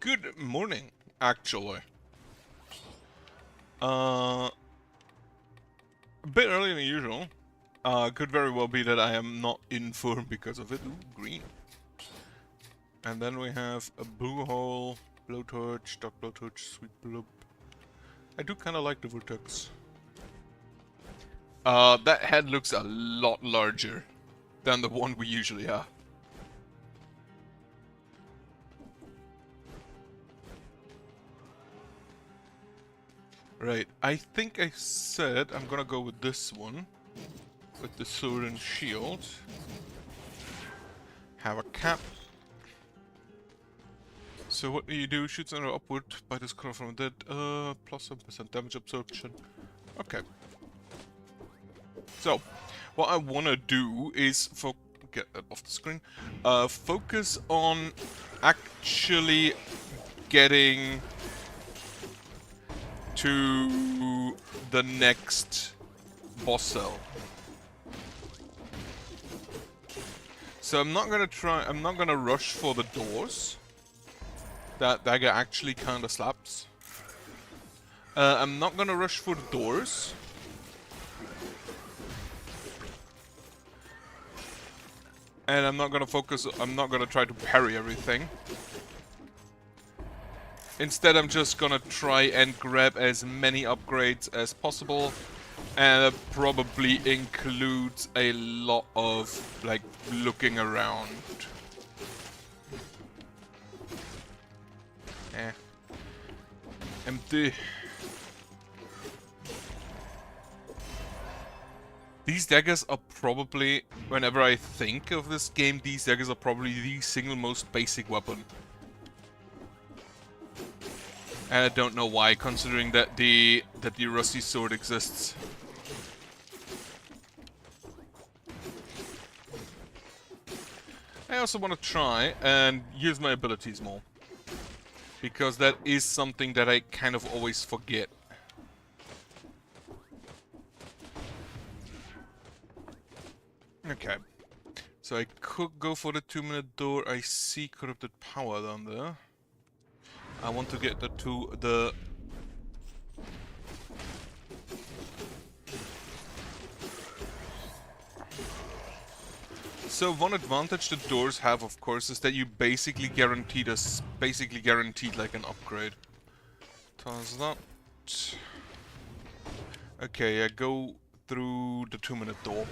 Good morning, actually. A bit earlier than usual. Could very well be that I am not in form because of it. Ooh, green. And then we have a blue hole, blowtorch, dark blowtorch, sweet bloop. I do kind of like the vortex. That head looks a lot larger than the one we usually have. Right, I think I said I'm gonna go with this one. With the sword and shield. Have a cap. So what do you do? Shoots an arrow upward by this color from dead. Plus 7% damage absorption. Okay. So, what I wanna do is get that off the screen. Focus on actually getting to the next boss cell. So I'm not gonna rush for the doors. That dagger actually kinda slaps. I'm not gonna rush for the doors. And I'm not gonna try to parry everything. Instead, I'm just gonna try and grab as many upgrades as possible. And that probably includes a lot of, like, looking around. Empty. These daggers are probably, whenever I think of this game, these daggers are probably the single most basic weapon. And I don't know why, considering that the rusty sword exists. I also want to try and use my abilities more. Because that is something that I kind of always forget. Okay. So I could go for the 2-minute door. I see corrupted power down there. I want to get the So one advantage the doors have, of course, is that you basically guaranteed like an upgrade. Toss that. Okay, I go through the 2-minute door.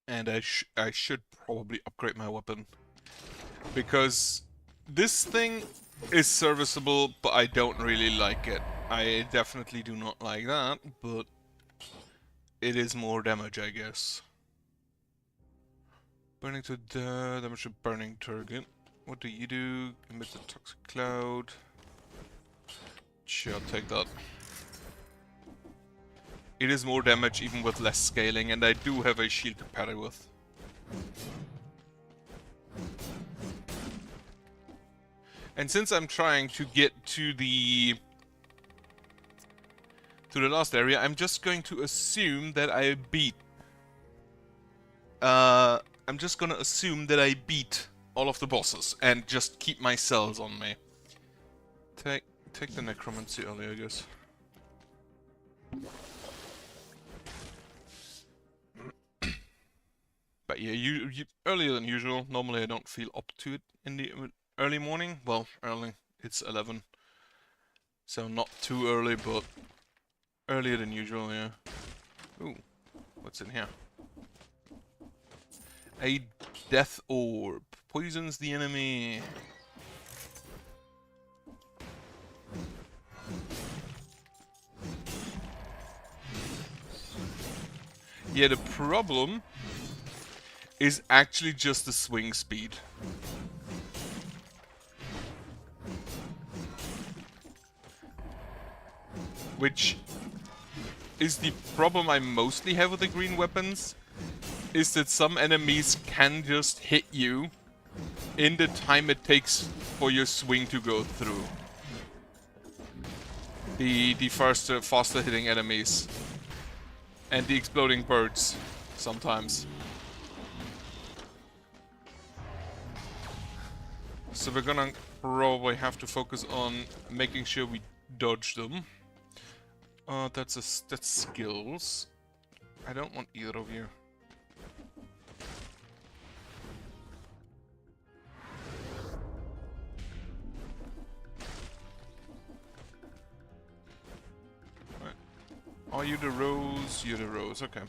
And I should probably upgrade my weapon. Because this thing is serviceable, but I don't really like it. I definitely do not like that, but it is more damage, I guess. Burning to the damage to burning target. What do you do? Emit the toxic cloud. Sure, I'll take that. It is more damage even with less scaling, and I do have a shield to parry with. And since I'm trying to get to the last area, I'm just going to assume that I beat. I'm just gonna assume that I beat all of the bosses and just keep my cells on me. Take the necromancy early, I guess. But yeah, you earlier than usual. Normally I don't feel up to it in the early morning. Well, early. It's 11. So not too early, but earlier than usual, yeah. Ooh, what's in here? A death orb. Poisons the enemy. Yeah, the problem is actually just the swing speed. Which is the problem I mostly have with the green weapons, is that some enemies can just hit you in the time it takes for your swing to go through. The faster hitting enemies. And the exploding birds. sometimes. So we're gonna probably have to focus on making sure we dodge them. That's skills. I don't want either of you. Right. Are you the rose? You're the rose, okay.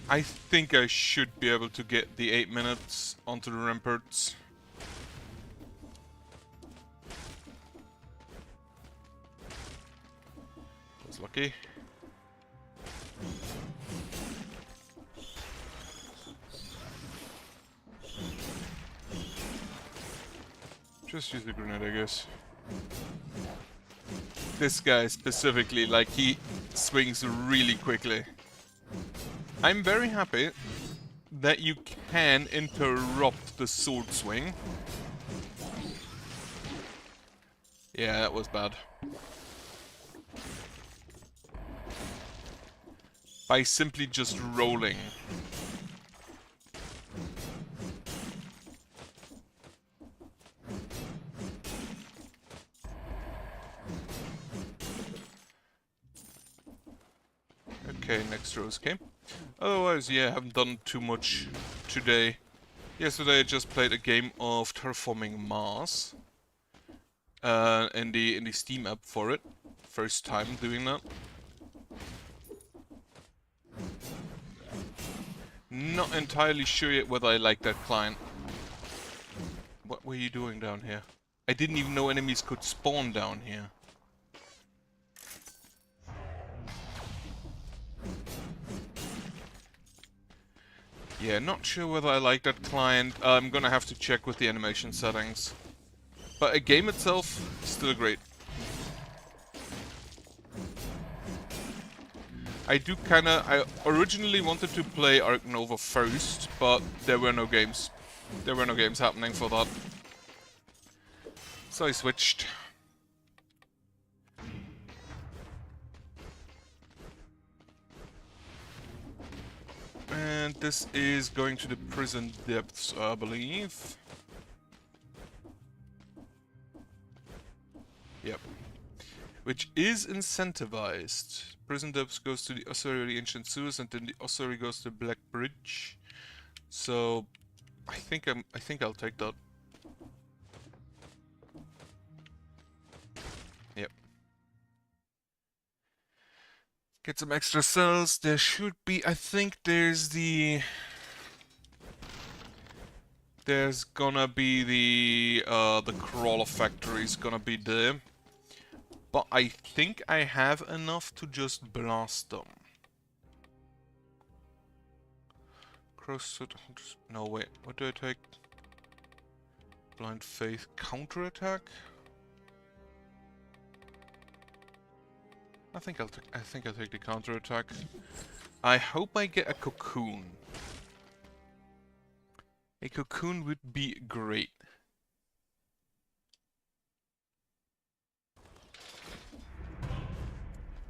I think I should be able to get the 8 minutes onto the ramparts. Was lucky. Just use the grenade, I guess. This guy specifically, like, he swings really quickly. I'm very happy that you can interrupt the sword swing. Yeah, that was bad. By simply just rolling. Okay, next rose came. Otherwise, yeah, I haven't done too much today. Yesterday I just played a game of Terraforming Mars. In the Steam app for it. First time doing that. Not entirely sure yet whether I like that client. What were you doing down here? I didn't even know enemies could spawn down here. Yeah, not sure whether I like that client. I'm gonna have to check with the animation settings. But a game itself, still great. I originally wanted to play Ark Nova first, but there were no games. There were no games happening for that. So I switched. And this is going to the prison depths, I believe. Yep. Which is incentivized. Prison depths goes to the Ossuary Ancient Sewers, and then the Ossuary goes to Black Bridge. So I think I'll take that. Yep. Get some extra cells. There should be, I think there's gonna be the crawler factory's gonna be there. But I think I have enough to just blast them. No, wait. What do I take? Blind Faith counterattack? I think I'll take the counterattack. I hope I get a cocoon. A cocoon would be great.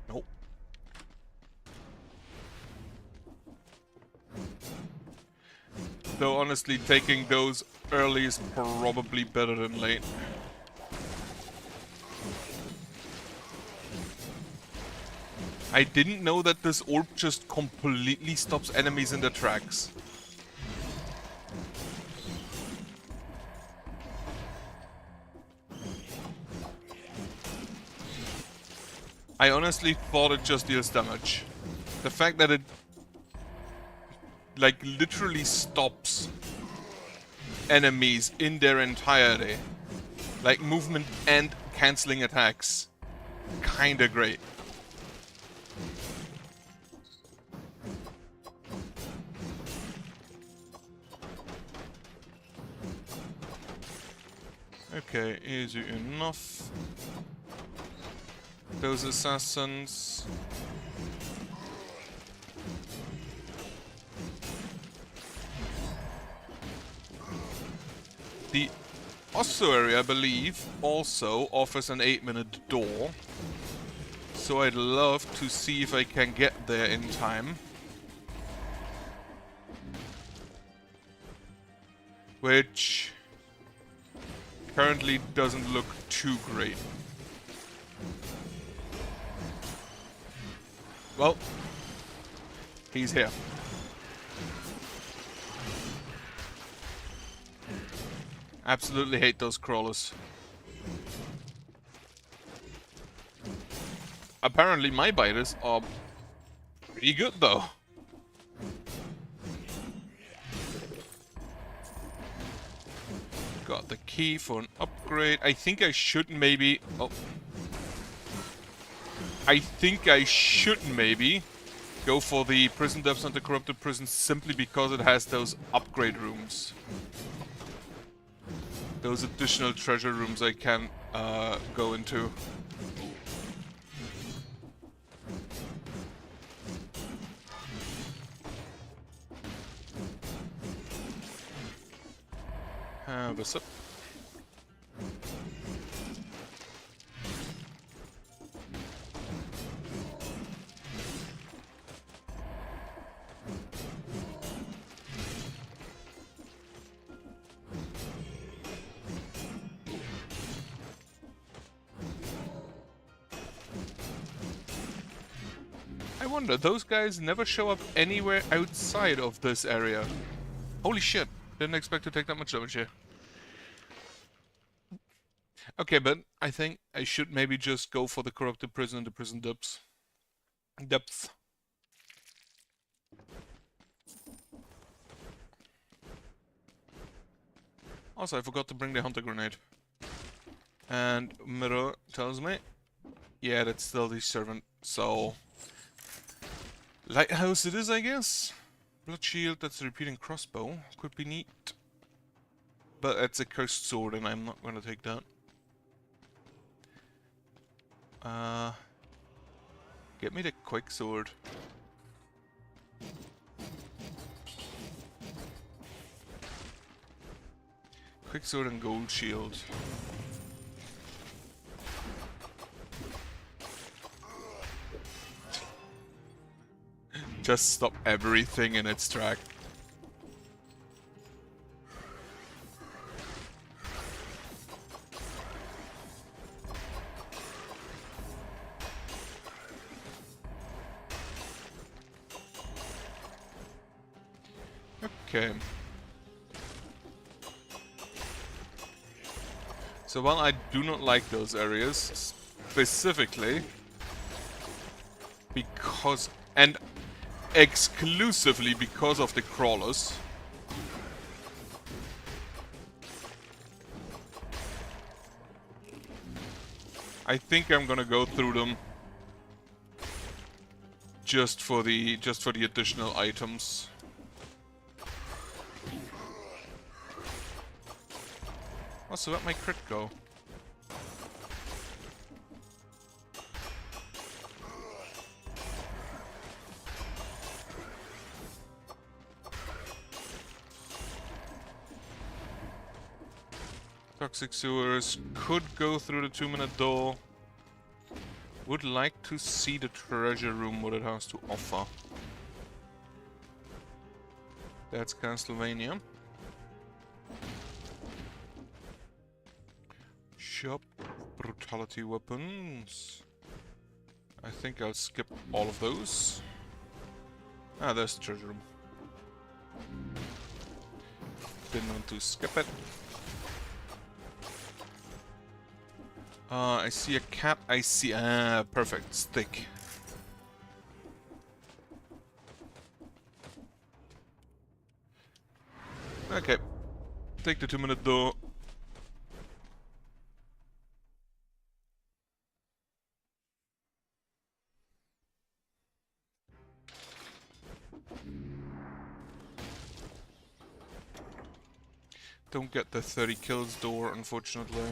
Nope. Though honestly, taking those early is probably better than late. I didn't know that this orb just completely stops enemies in their tracks. I honestly thought it just deals damage. The fact that it like literally stops enemies in their entirety, like movement and cancelling attacks, kinda great. Okay, easy enough. Those assassins. The ossuary, I believe, also offers an 8-minute door. So I'd love to see if I can get there in time. Which currently doesn't look too great. Well, he's here. Absolutely hate those crawlers. Apparently my biters are pretty good though. Got the key for an upgrade. I think I should maybe... Oh. I think I should maybe go for the prison depths and the corrupted prison simply because it has those upgrade rooms. Those additional treasure rooms I can go into. What's up? I wonder, those guys never show up anywhere outside of this area. Holy shit, didn't expect to take that much damage here. Okay, but I think I should maybe just go for the corrupted prison and the prison depths. Also, I forgot to bring the hunter grenade. And Mirror tells me, yeah, that's still the servant, so... Lighthouse it is, I guess? Blood shield, that's a repeating crossbow. Could be neat. But it's a cursed sword and I'm not gonna take that. Get me the quick sword. Quick sword and gold shield. Just stop everything in its track. Okay. So while I do not like those areas, specifically because, and exclusively because of the crawlers, I think I'm gonna go through them just for the additional items. Oh, so that might crit go. Toxic sewers could go through the 2-minute door. Would like to see the treasure room, what it has to offer. That's Castlevania. Shop brutality weapons. I think I'll skip all of those. Ah, there's the treasure room. Didn't want to skip it. I see a cap. I see. Ah, perfect. Stick. Okay. Take the 2-minute door. Don't get the 30 kills door, unfortunately.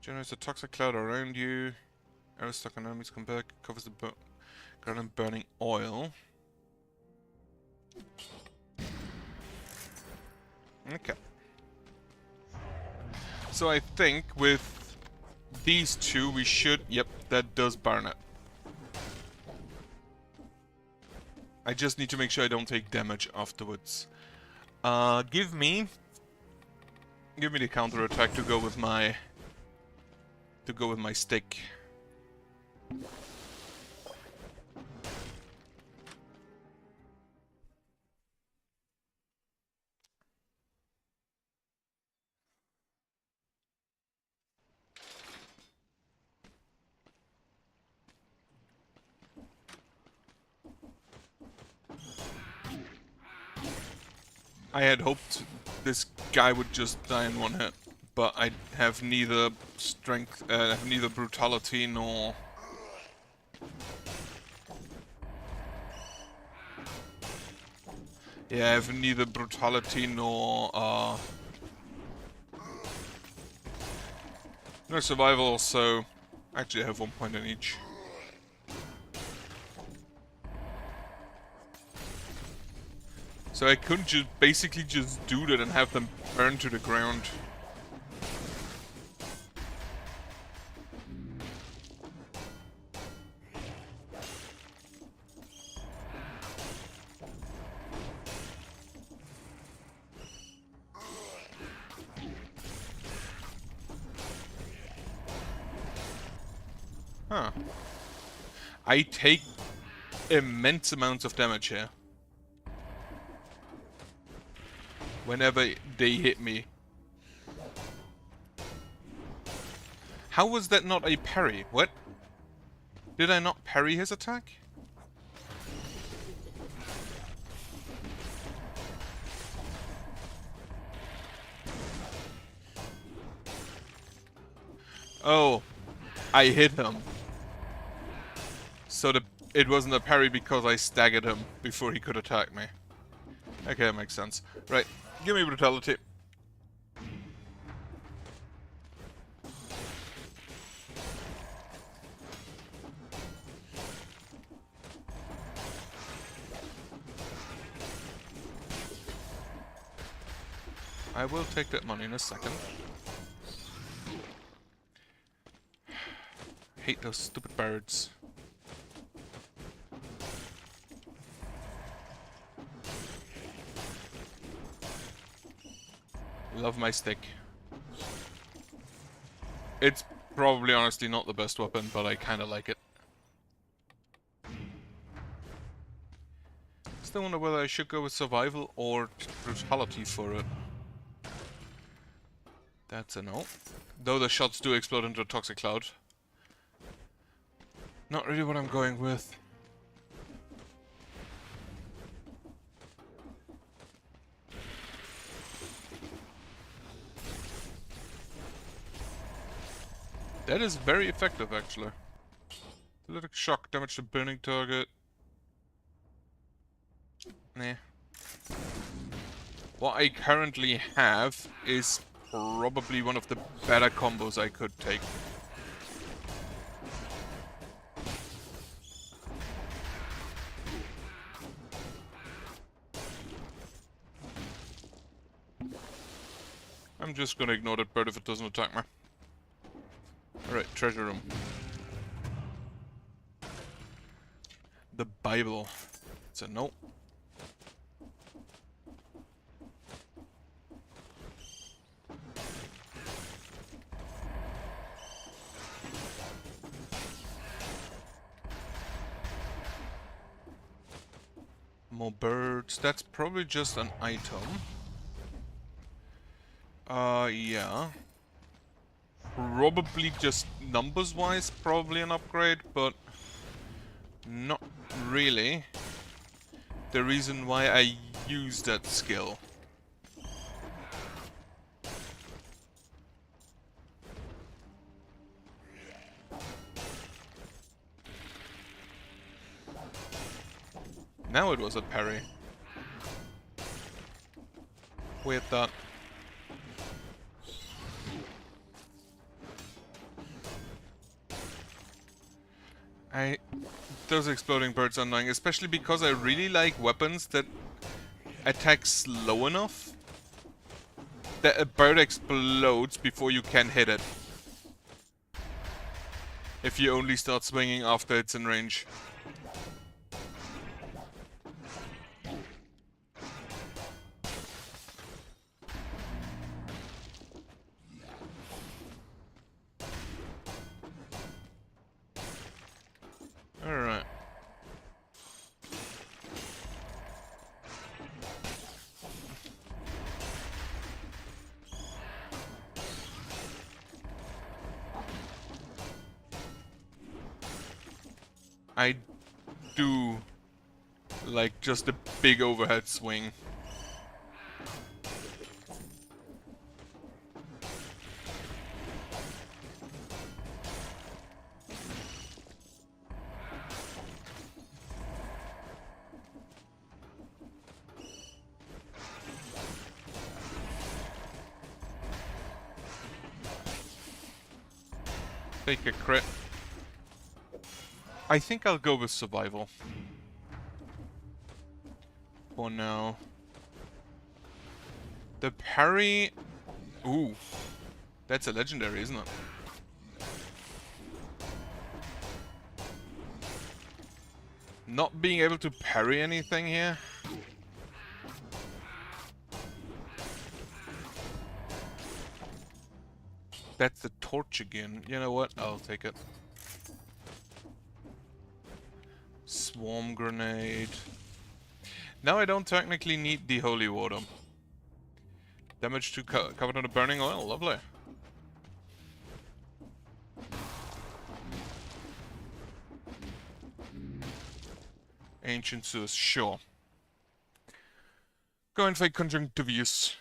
Generates a toxic cloud around you. Arrows stuck on enemies come back. Covers the ground burning oil. Okay. So I think with these two we should... Yep, that does burn it. I just need to make sure I don't take damage afterwards. Give me the counter attack to go with my stick. I had hoped this guy would just die in one hit, but I have neither strength, neither brutality nor... Yeah, I have neither brutality nor no survival, so actually I have 1 point in each. So I could just basically just do that and have them burn to the ground. Huh. I take immense amounts of damage here. Whenever they hit me. How was that not a parry? What? Did I not parry his attack? Oh, I hit him. So it wasn't a parry because I staggered him before he could attack me. Okay, that makes sense. Right, give me brutality. I will take that money in a second. Hate those stupid birds. Love my stick. It's probably honestly not the best weapon, but I kinda like it. Still wonder whether I should go with survival or brutality for it. That's a no. Though the shots do explode into a toxic cloud. Not really what I'm going with. That is very effective, actually. Electric shock, damage to burning target. Nah. What I currently have is probably one of the better combos I could take. I'm just gonna ignore that bird if it doesn't attack me. Alright, treasure room. The Bible. It's a no. More birds. That's probably just an item. Yeah. Probably just numbers-wise, probably an upgrade, but not really the reason why I use that skill. Now it was a parry. Weird that. Those exploding birds are annoying, especially because I really like weapons that attack slow enough. that a bird explodes before you can hit it. If you only start swinging after it's in range. Alright. I do like just a big overhead swing. Take a crit. I think I'll go with survival. For now. The parry... Ooh. That's a legendary, isn't it? Not being able to parry anything here? That's the torch again. You know what? I'll take it. Swarm grenade. Now I don't technically need the holy water. Damage to covered under burning oil. Lovely. Ancient sewers. Sure. Go and fight conjunctivius.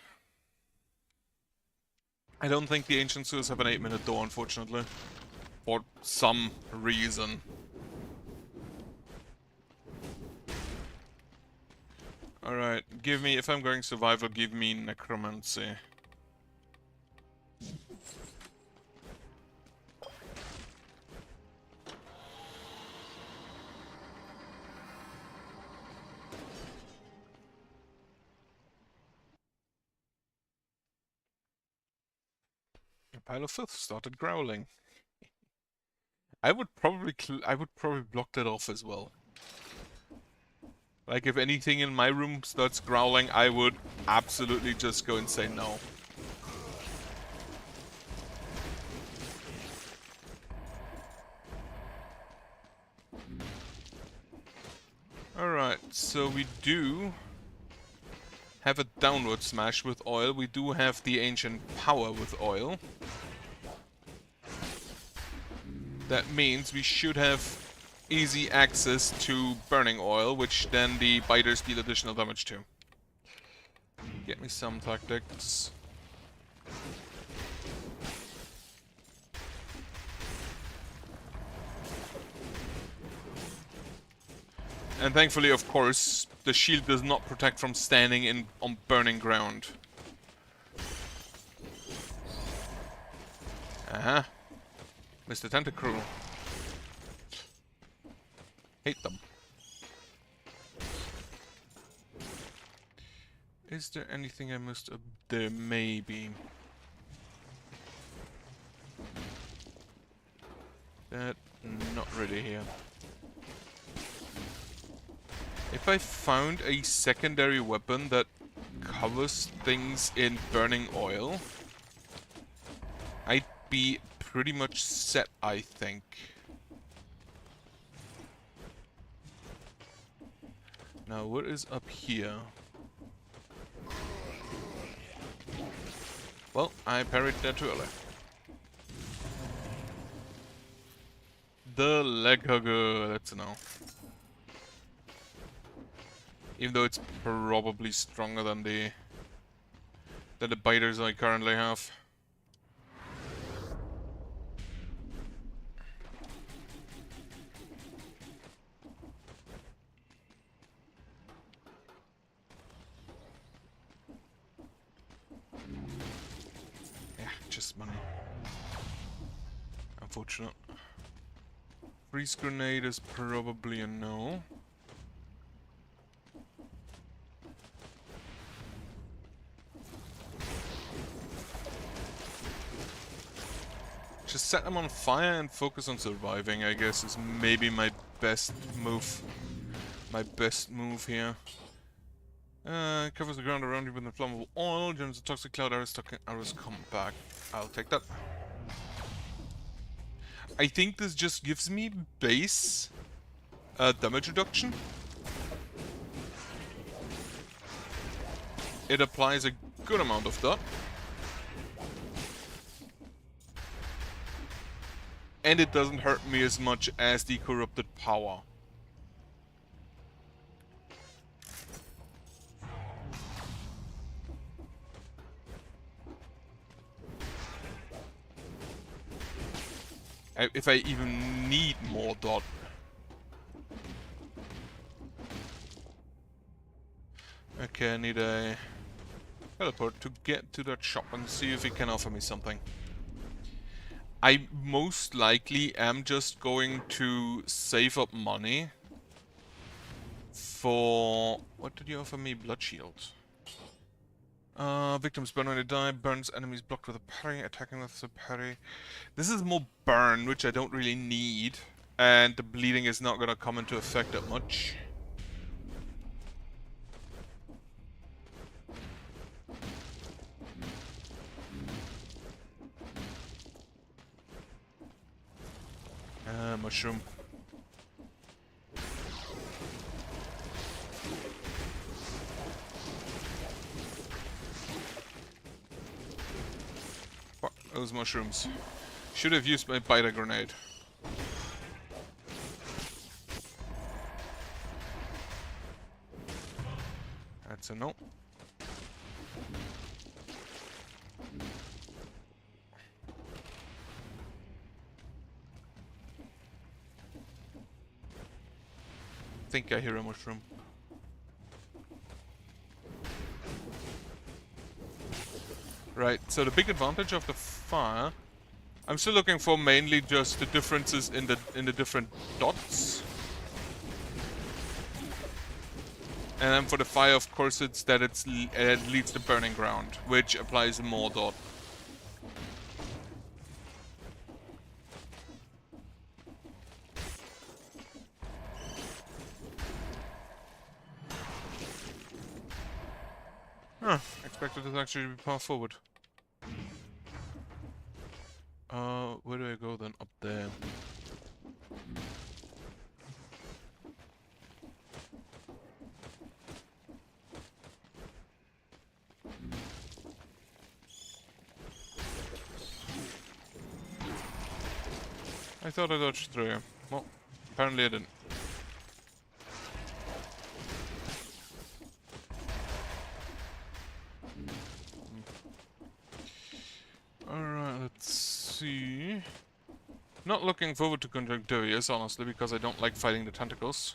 I don't think the ancient sewers have an 8-minute door, unfortunately. For some reason. Alright, give me, if I'm going survival, give me necromancy. A pile of filth started growling. I would probably block that off as well. Like, if anything in my room starts growling, I would absolutely just go and say no. Alright, so we do have a downward smash with oil. We do have the ancient power with oil. That means we should have easy access to burning oil, which then the biters deal additional damage to. Get me some tactics. And thankfully, of course, the shield does not protect from standing on burning ground. Uh-huh. Mr. Tentacruel. Hate them. Is there anything I missed up there? Maybe. That, not really here. If I found a secondary weapon that covers things in burning oil, I'd be pretty much set, I think. Now, what is up here? Well, I parried that too early. The leg hugger, that's a no. Even though it's probably stronger than the biters I currently have. Yeah, just money. Unfortunate. Freeze grenade is probably a no. Just set them on fire and focus on surviving, I guess, is maybe my best move. My best move here. Covers the ground around you with inflammable oil. Generates a toxic cloud. Arrows come back. I'll take that. I think this just gives me base damage reduction. It applies a good amount of that. And it doesn't hurt me as much as the corrupted power. If I even need more dot. Okay, I need a teleport to get to that shop and see if it can offer me something. I most likely am just going to save up money for... What did you offer me? Blood shield. Victims burn when they die, burns enemies blocked with a parry, attacking with a parry. This is more burn, which I don't really need, and the bleeding is not gonna come into effect that much. Mushroom. Fuck those mushrooms. Should have used my biter grenade. That's a no. I think I hear a mushroom. Right, so the big advantage of the fire, I'm still looking for mainly just the differences in the different dots. And then for the fire, of course, it's that it leads to burning ground, which applies more dot. Huh, expected it actually to be far forward. Where do I go then? Up there. I thought I dodged through here. Well, apparently I didn't. Alright, let's see. Not looking forward to Conjunctivius, honestly, because I don't like fighting the tentacles.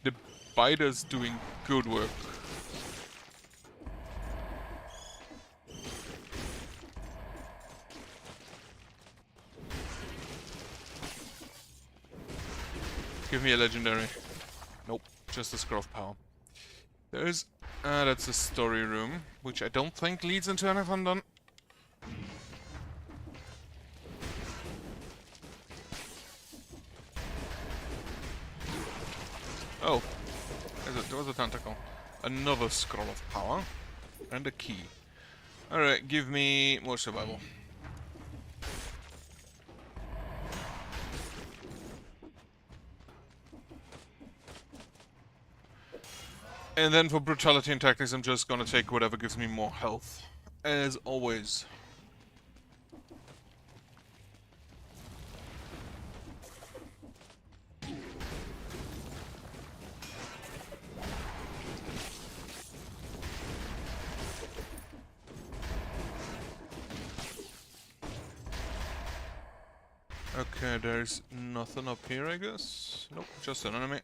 The biter's doing good work. Give me a legendary. Nope, just a scroll of power. There's... that's the story room, which I don't think leads into anything done. Oh, there was a tentacle. Another scroll of power. And a key. Alright, give me more survival. And then for brutality and tactics, I'm just gonna take whatever gives me more health. As always. Okay, there's nothing up here, I guess. Nope, just an enemy.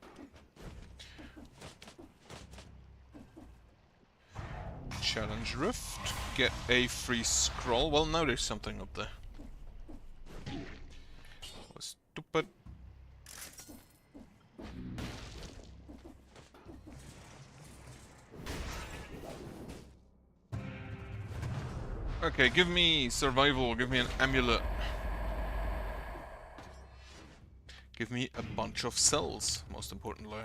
challenge rift, get a free scroll. Well, now there's something up there. Oh, stupid. Okay, give me survival, give me an amulet. Give me a bunch of cells, most importantly.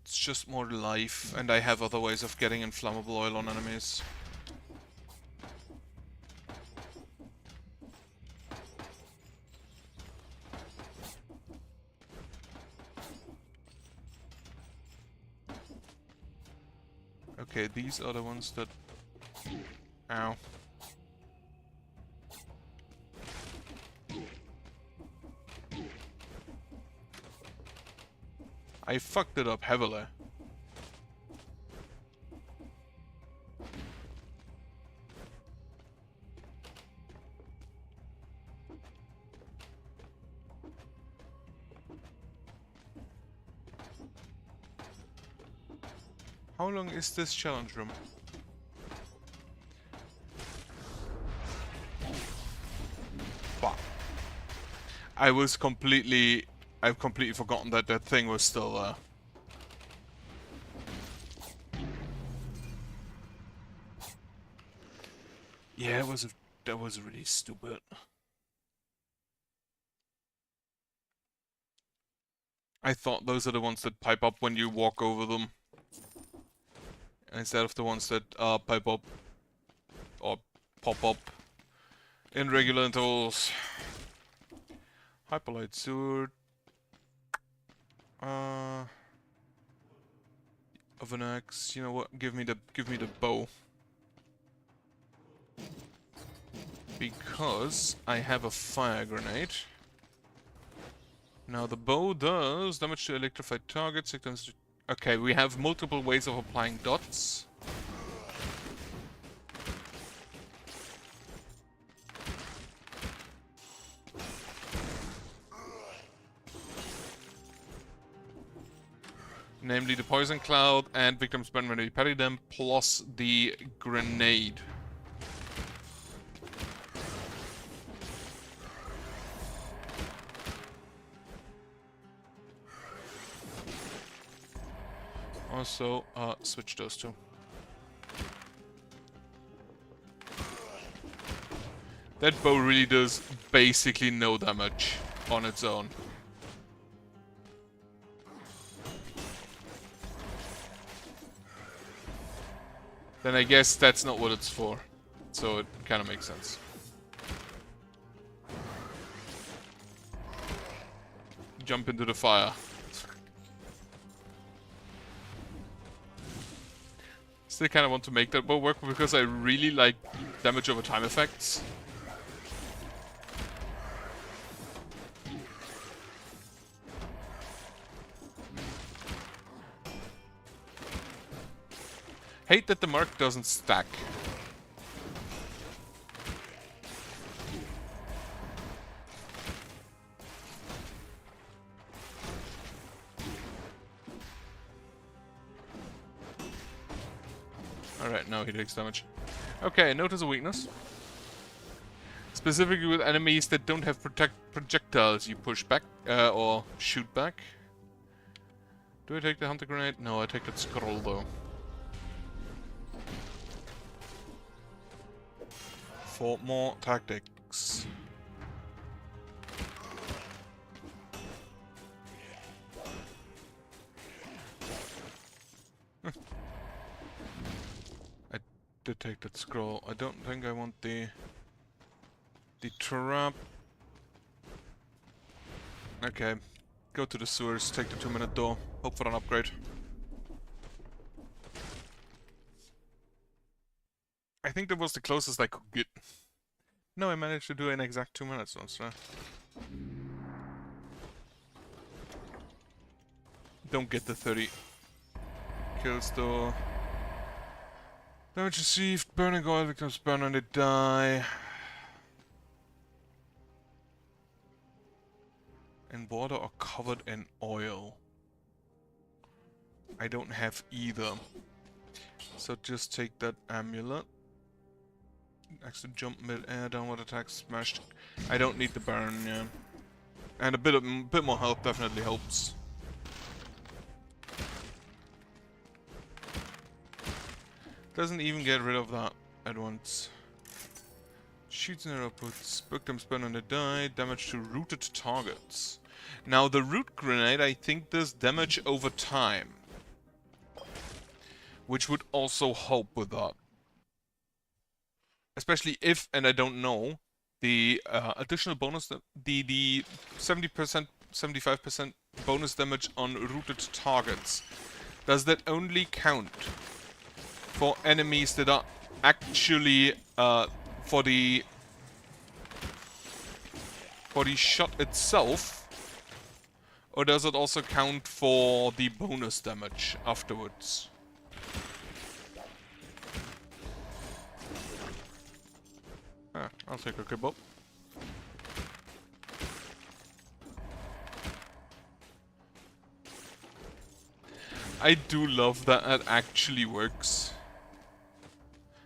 It's just more life, and I have other ways of getting inflammable oil on enemies. Okay, these are the ones that... Ow. I fucked it up heavily. How long is this challenge room? Fuck. I've completely forgotten that that thing was still there. Yeah, that was really stupid. I thought those are the ones that pipe up when you walk over them, instead of the ones that pipe up or pop up in regular intervals. Hyperlight sword. Of an axe. You know what? Give me the bow. Because I have a fire grenade. Now the bow does damage to electrified targets. Okay, we have multiple ways of applying dots. Namely the poison cloud and victims burn when you parry them, plus the grenade. Also, switch those two. That bow really does basically no damage on its own. Then I guess that's not what it's for. So it kind of makes sense. Jump into the fire. Still kind of want to make that bow work because I really like damage over time effects. Hate that the mark doesn't stack. Alright, now he takes damage. Okay, notice a weakness. Specifically with enemies that don't have projectiles you push back, or shoot back. Do I take the hunter grenade? No, I take that scroll though. For more tactics. I did take that scroll. I don't think I want the trap. Okay, go to the sewers, take the 2-minute door, hope for an upgrade. I think that was the closest I could get. No, I managed to do an exact 2 minutes once, right? Don't get the 30 kills though. Damage received, burning oil, victims burn when they die. In water or covered in oil. I don't have either. So just take that amulet. Extra jump mid-air, downward attack, smashed. I don't need the Baron, yeah. And a bit more health definitely helps. Doesn't even get rid of that at once. Shoots and outputs. Book them spin on the die. Damage to rooted targets. Now the root grenade I think does damage over time. Which would also help with that. Especially if, and I don't know, the additional bonus, the 70%, 75% bonus damage on rooted targets. Does that only count for enemies that are actually for the shot itself, or does it also count for the bonus damage afterwards? Ah, I'll take a kebab. I do love that it actually works.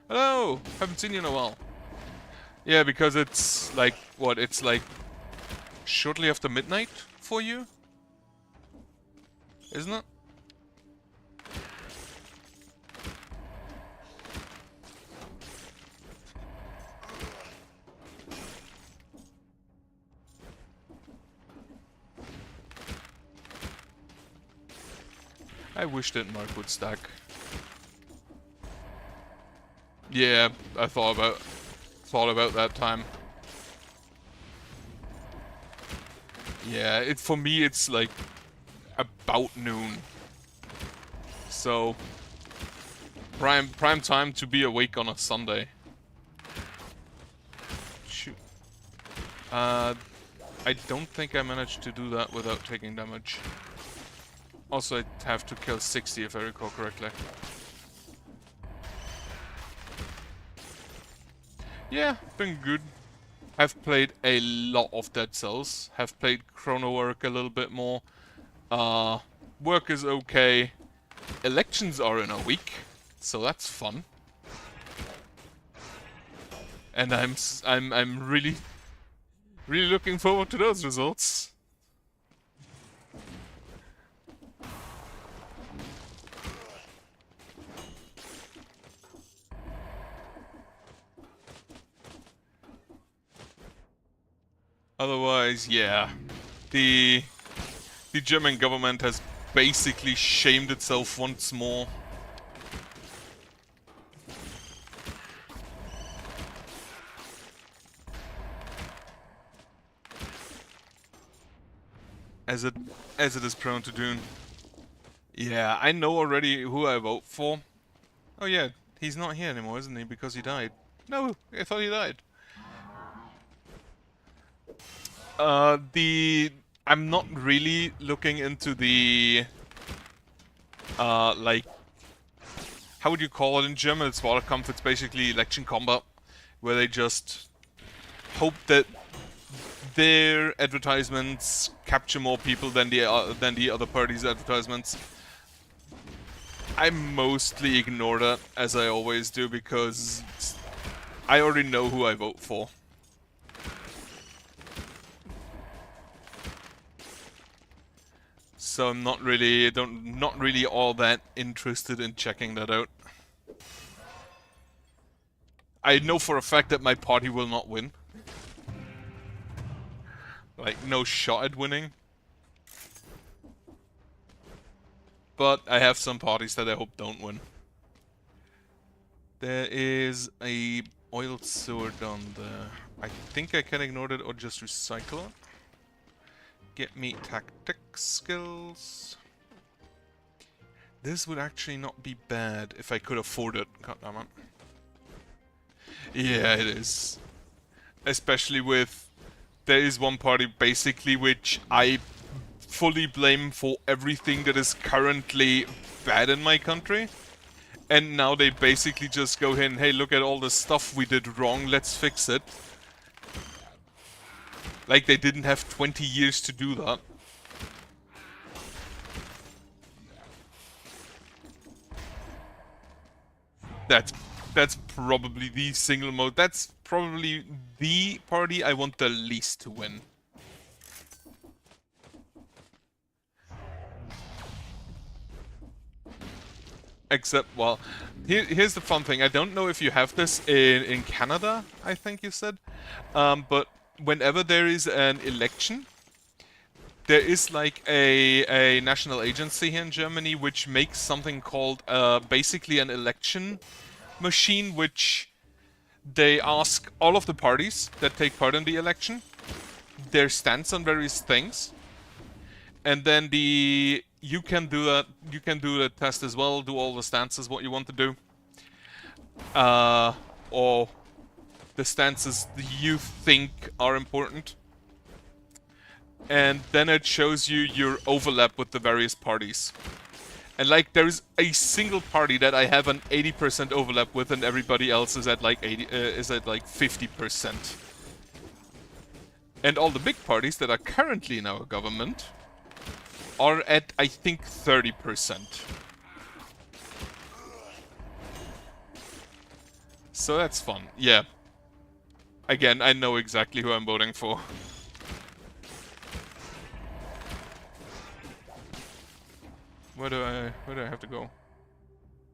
Hello! Haven't seen you in a while. Yeah, because it's like, what, it's like shortly after midnight for you? Isn't it? I wish that Mark would stack. Yeah, I thought about that time. Yeah, for me it's like about noon. So prime time to be awake on a Sunday. Shoot. I don't think I managed to do that without taking damage. Also, I'd have to kill 60 if I recall correctly. Yeah, been good. I've played a lot of Dead Cells. Have played Chrono Work a little bit more. Work is okay. Elections are in a week, so that's fun. And I'm really looking forward to those results. Otherwise, yeah, the German government has basically shamed itself once more. As it is prone to doing. Yeah, I know already who I vote for. Oh yeah, he's not here anymore, isn't he? Because he died. No, I thought he died. I'm not really looking into the like, how would you call it in German? It's Wahlkampf. It's basically election combat, where they just hope that their advertisements capture more people than the other party's advertisements. I mostly ignore that, as I always do, because I already know who I vote for. So I'm not really all that interested in checking that out. I know for a fact that my party will not win. Like, no shot at winning. But I have some parties that I hope don't win. There is a oil sewer down there. I think I can ignore it or just recycle it. Get me tactics skills. This would actually not be bad if I could afford it. God damn it. Yeah, it is. Especially with... There is one party basically which I fully blame for everything that is currently bad in my country. And now they basically just go in, hey, look at all the stuff we did wrong, let's fix it. Like they didn't have 20 years to do that. That's probably the single mode. That's probably the party I want the least to win. Except, well, here's the fun thing. I don't know if you have this in Canada, I think you said. But whenever there is an election, there is like a national agency here in Germany which makes something called basically an election machine, which they ask all of the parties that take part in the election their stance on various things, and then you can do that. You can do the test as well. Do all the stances what you want to do, or the stances you think are important, and then it shows you your overlap with the various parties. And like, there's a single party that I have an 80% overlap with, and everybody else is at like 50%. And all the big parties that are currently in our government are at, I think, 30%. So that's fun. Yeah. Again, I know exactly who I'm voting for. Where do I have to go?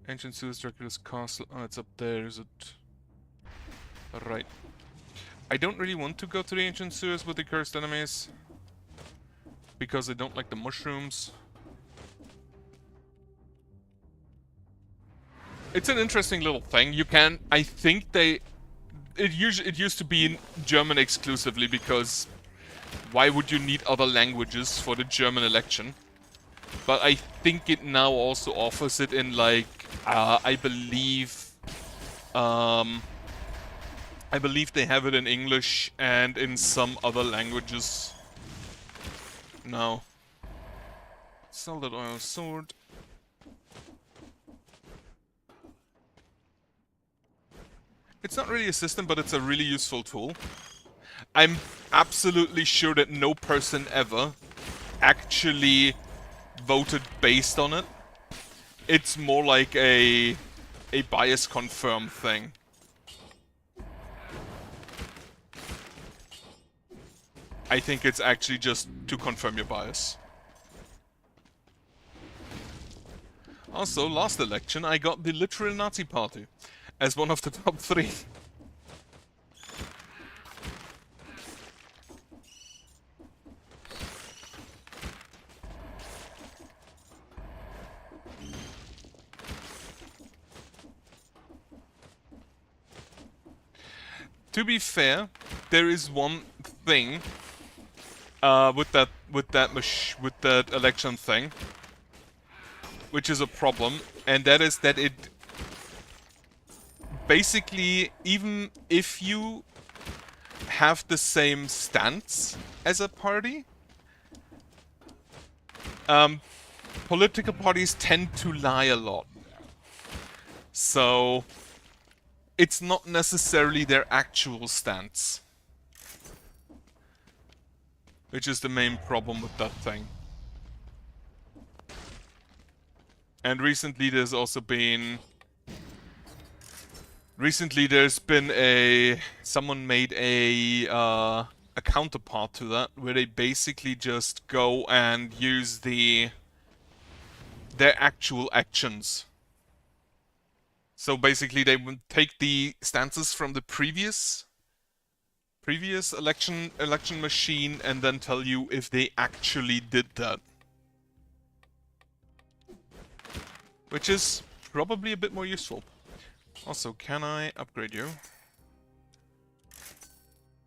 Ancient Sewers, Dracula's Castle. Oh, it's up there, is it? Right. I don't really want to go to the Ancient Sewers with the cursed enemies, because I don't like the mushrooms. It's an interesting little thing. You can... I think it used to be in German exclusively, because why would you need other languages for the German election? But I think it now also offers it in, like, I believe they have it in English and in some other languages now. Sell that oil sword. It's not really a system, but it's a really useful tool. I'm absolutely sure that no person ever actually voted based on it. It's more like a bias confirm thing. I think it's actually just to confirm your bias. Also, last election I got the literal Nazi party as one of the top 3. To be fair, there is one thing with that election thing, which is a problem, and that is that it basically, even if you have the same stance as a party, political parties tend to lie a lot. So it's not necessarily their actual stance, which is the main problem with that thing. And recently there's been someone made a counterpart to that, where they basically just go and use their actual actions. So basically they would take the stances from the previous election machine and then tell you if they actually did that. Which is probably a bit more useful. Also, can I upgrade you?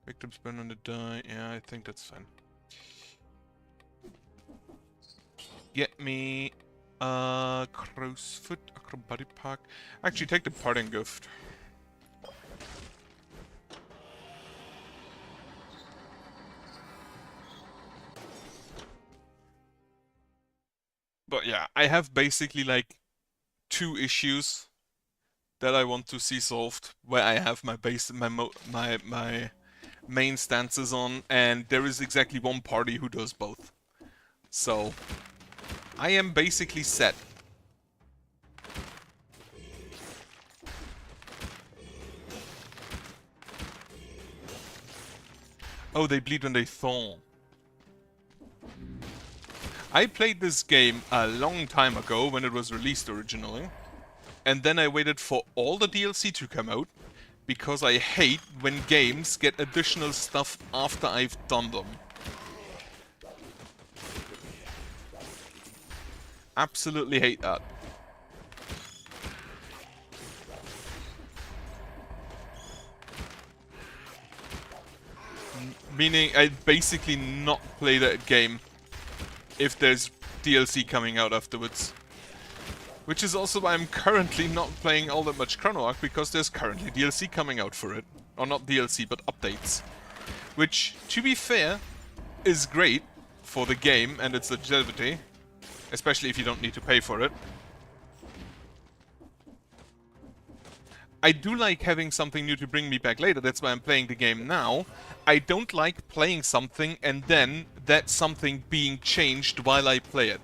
Victims burn on the die. Yeah, I think that's fine. Get me crow's foot, acrobatic pack. Actually, take the parting gift. But yeah, I have basically like 2 issues that I want to see solved, where I have my main stances on, and there is exactly one party who does both. So I am basically set. Oh, they bleed when they thaw. I played this game a long time ago when it was released originally. And then I waited for all the DLC to come out. Because I hate when games get additional stuff after I've done them. Absolutely hate that. Meaning I'd basically not play that game if there's DLC coming out afterwards. Which is also why I'm currently not playing all that much Chrono Arc, because there's currently DLC coming out for it. Or not DLC, but updates. Which, to be fair, is great for the game and its longevity. Especially if you don't need to pay for it. I do like having something new to bring me back later, that's why I'm playing the game now. I don't like playing something and then that something being changed while I play it.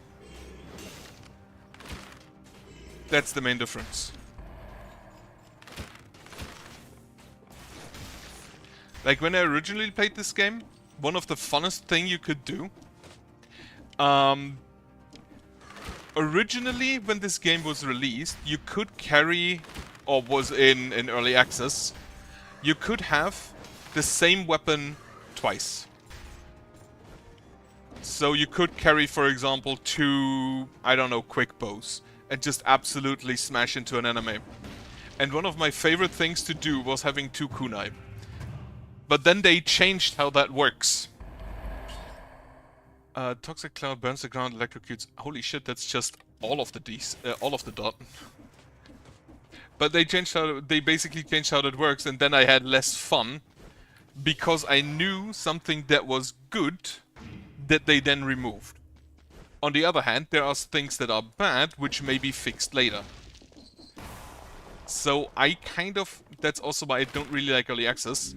That's the main difference. Like when I originally played this game, one of the funnest thing you could do... originally, when this game was released, you could carry, or was in early access, you could have the same weapon twice. So you could carry, for example, 2, I don't know, quick bows, and just absolutely smash into an enemy. And one of my favorite things to do was having 2 kunai. But then they changed how that works. Toxic cloud burns the ground, electrocutes. Holy shit, that's just all of the dot. But they basically changed how that works, and then I had less fun because I knew something that was good that they then removed. On the other hand, there are things that are bad which may be fixed later. So I that's also why I don't really like early access.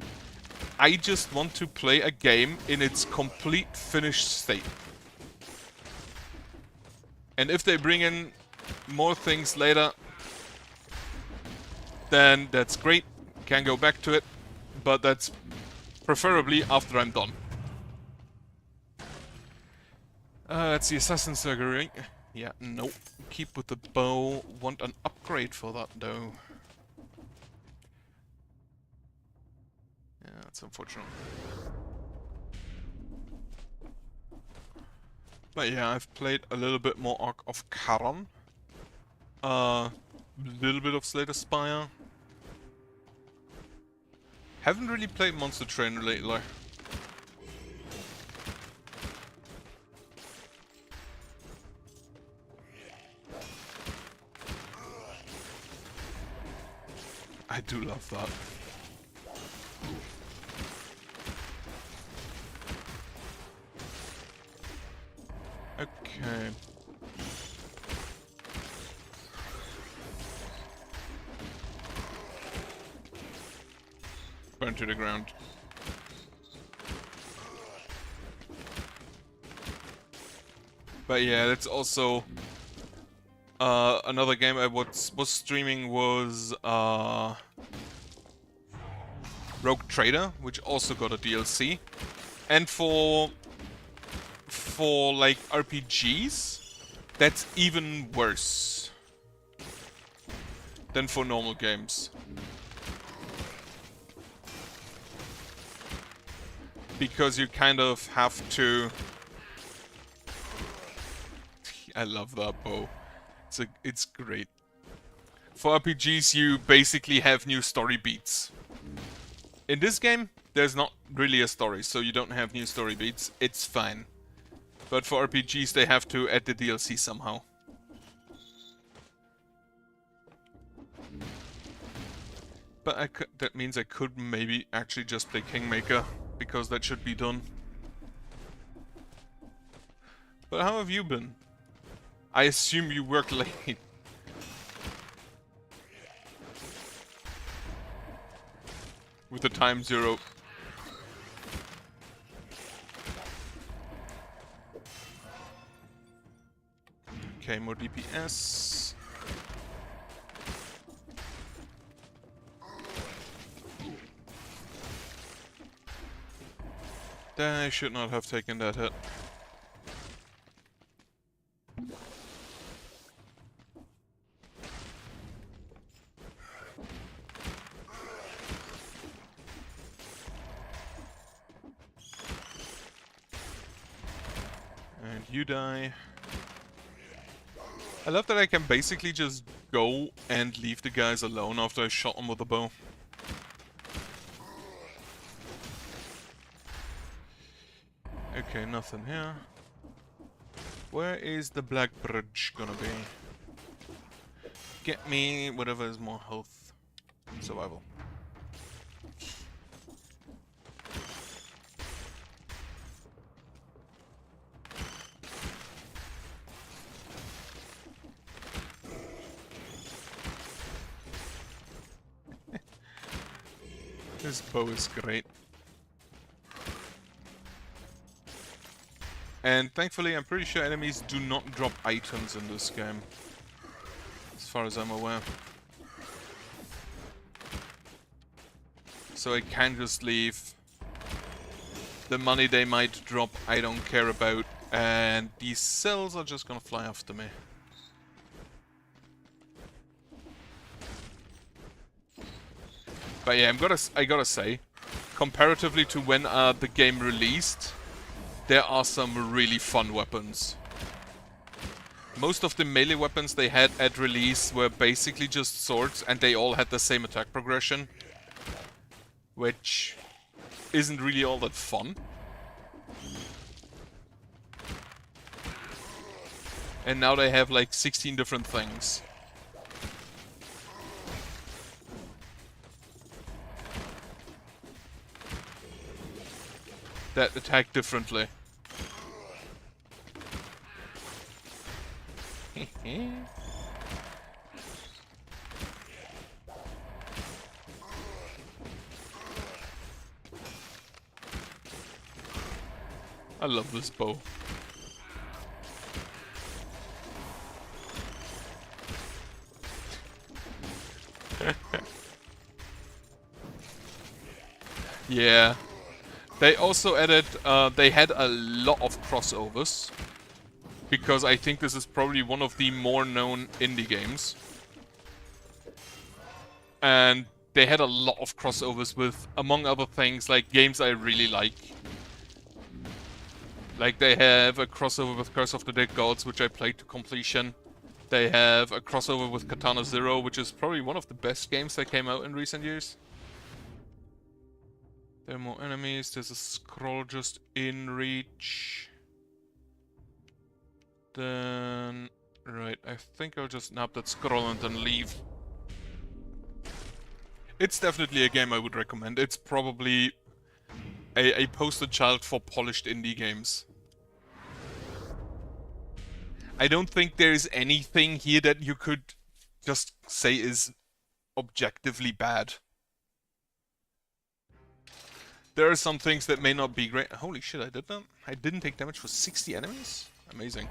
I just want to play a game in its complete finished state. And if they bring in more things later, then that's great. Can go back to it, but that's preferably after I'm done. That's the assassin surgery. Yeah, nope. Keep with the bow. Want an upgrade for that though. Yeah, that's unfortunate. But yeah, I've played a little bit more Arc of Charon. Little bit of Slay the Spire. Haven't really played Monster Train lately. I do love that. Okay. Burn to the ground. But yeah, that's also another game I was streaming was Rogue Trader, which also got a DLC. And for like RPGs, that's even worse than for normal games. Because you kind of have to... I love that bow. It's great. For RPGs, you basically have new story beats. In this game, there's not really a story, so you don't have new story beats. It's fine. But for RPGs, they have to add the DLC somehow. But that means I could maybe actually just play Kingmaker, because that should be done. But how have you been? I assume you work late. With the time 0. Okay, more DPS. I should not have taken that hit. And you die. I love that I can basically just go and leave the guys alone after I shot them with a bow. Okay, nothing here. Where is the Black Bridge gonna be? Get me whatever is more health. Survival. This bow is great. And thankfully, I'm pretty sure enemies do not drop items in this game. As far as I'm aware. So I can just leave. The money they might drop, I don't care about. And these cells are just gonna fly after me. But yeah, I gotta say, comparatively to when the game released, there are some really fun weapons. Most of the melee weapons they had at release were basically just swords, and they all had the same attack progression. Which isn't really all that fun. And now they have like 16 different things. That attack differently. I love this bow. Yeah. They also added, they had a lot of crossovers. Because I think this is probably one of the more known indie games. And they had a lot of crossovers with, among other things, like games I really like. Like they have a crossover with Curse of the Dead Gods, which I played to completion. They have a crossover with Katana Zero, which is probably one of the best games that came out in recent years. There are more enemies, there's a scroll just in reach. Then... right, I think I'll just nab that scroll and then leave. It's definitely a game I would recommend. It's probably a poster child for polished indie games. I don't think there's anything here that you could just say is objectively bad. There are some things that may not be great. Holy shit, I did that? I didn't take damage for 60 enemies? Amazing.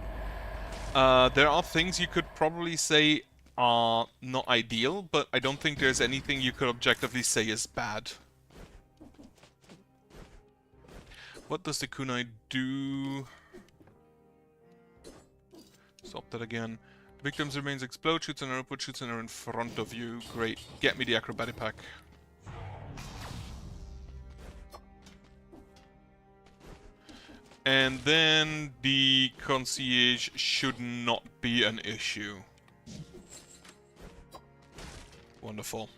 There are things you could probably say are not ideal, but I don't think there's anything you could objectively say is bad. What does the kunai do? Stop that again. Victims remains explode, shoots an arrow, put shoots an arrow in front of you. Great. Get me the acrobatic pack. And then the concierge should not be an issue. Wonderful.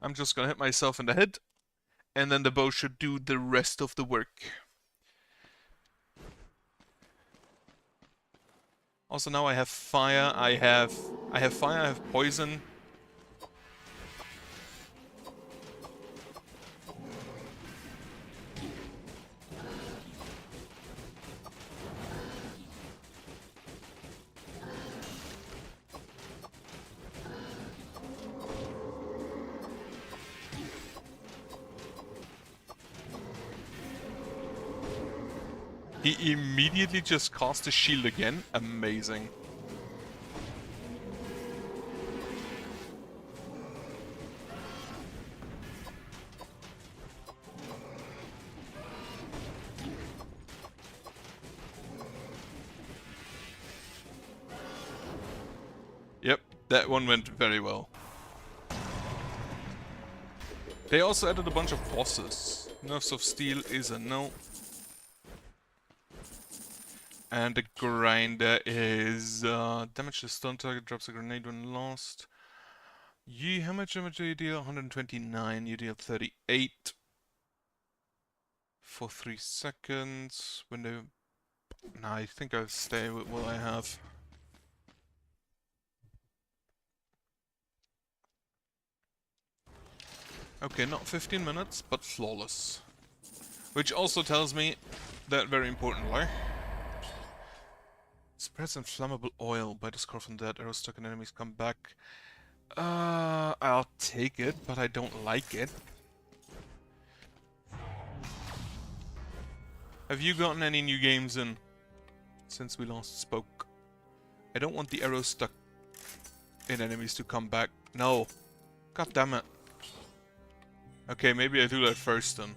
I'm just gonna hit myself in the head, and then the bow should do the rest of the work. Also now I have fire, I have fire, I have poison. He immediately just cast his shield again. Amazing. That one went very well. They also added a bunch of bosses. Nerves of Steel is a no. And the grinder is damage to stun target, drops a grenade when lost. How much damage do you deal? 129, you deal 38 for 3 seconds. Window. Nah, I think I'll stay with what I have. Okay, not 15 minutes, but flawless. Which also tells me that very importantly. Spreads inflammable oil by the score from dead arrows stuck in enemies come back. I'll take it, but I don't like it. Have you gotten any new games in since we last spoke? I don't want the arrows stuck in enemies to come back. No. God damn it. Okay, maybe I do that first then.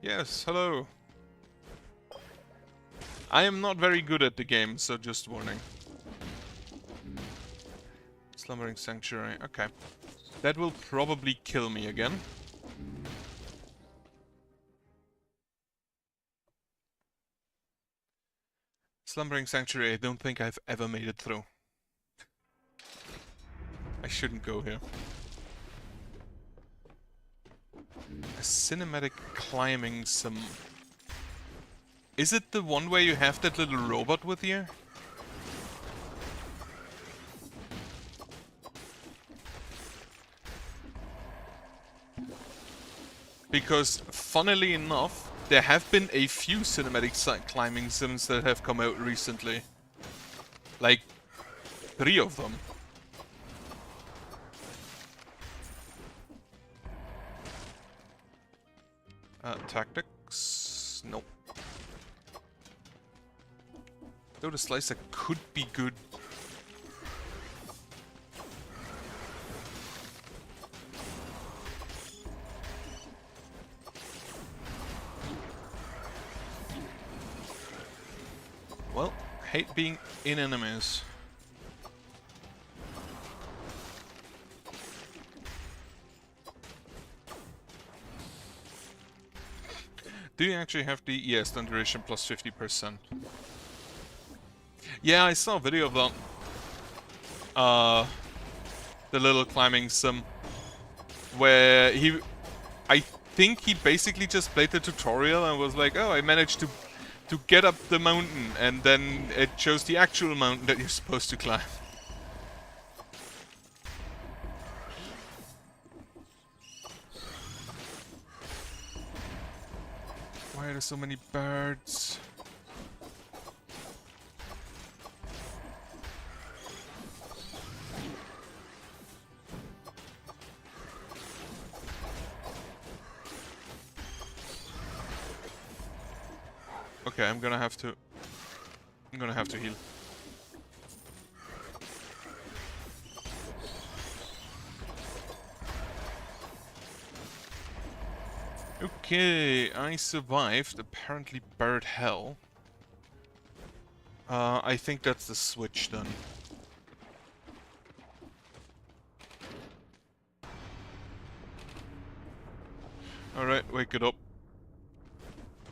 Yes, hello. I am not very good at the game, so just warning. Slumbering Sanctuary, okay. That will probably kill me again. Slumbering Sanctuary, I don't think I've ever made it through. I shouldn't go here. A cinematic climbing sim. Is it the one where you have that little robot with you? Because, funnily enough, there have been a few cinematic climbing sims that have come out recently. Like, 3 of them. Tactics? Nope. Though the slicer could be good. Well, hate being in enemies. Do you actually have the... Yes, stun duration plus 50%. Yeah, I saw a video of that. The little climbing sim. Where he... I think he basically just played the tutorial and was like, oh, I managed to get up the mountain, and then it shows the actual mountain that you're supposed to climb. Why are there so many birds? Okay, I'm gonna have to heal. Okay, I survived apparently bird hell. I think that's the switch then. Alright, wake it up.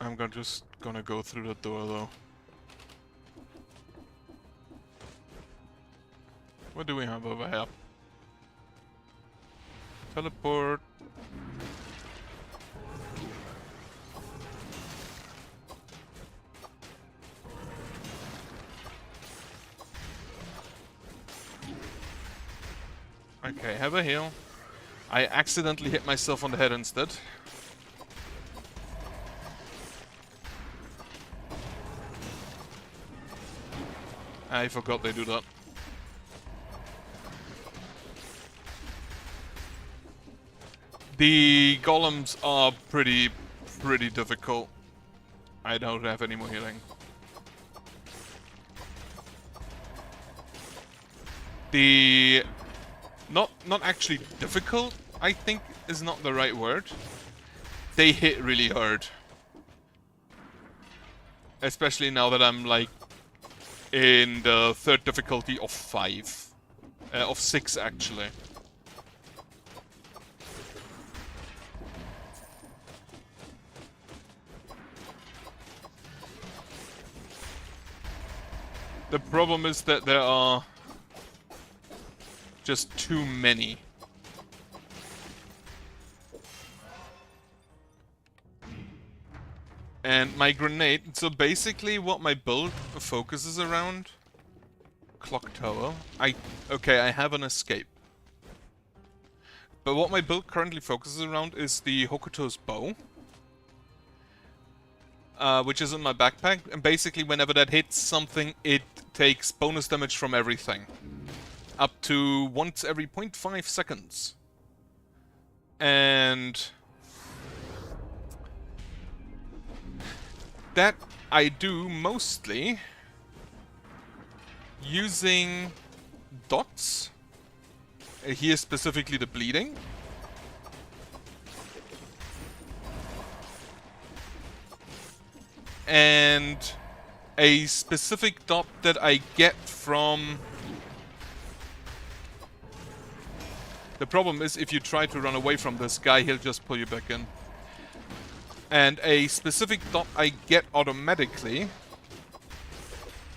I'm just gonna go through the door though. What do we have over here? Teleport. Okay, have a heal. I accidentally hit myself on the head instead. I forgot they do that. The golems are pretty difficult. I don't have any more healing. The... Not actually difficult, I think is not the right word. They hit really hard. Especially now that I'm like in the third difficulty of 5. Of 6, actually. The problem is that there are just too many. And my grenade, so basically what my build focuses around, clock tower, okay, I have an escape. But what my build currently focuses around is the Hokuto's bow, which is in my backpack, and basically whenever that hits something, it takes bonus damage from everything. Up to once every 0.5 seconds. And that I do mostly using dots. Here specifically the bleeding. And a specific dot that I get from... The problem is if you try to run away from this guy, he'll just pull you back in. And a specific dot I get automatically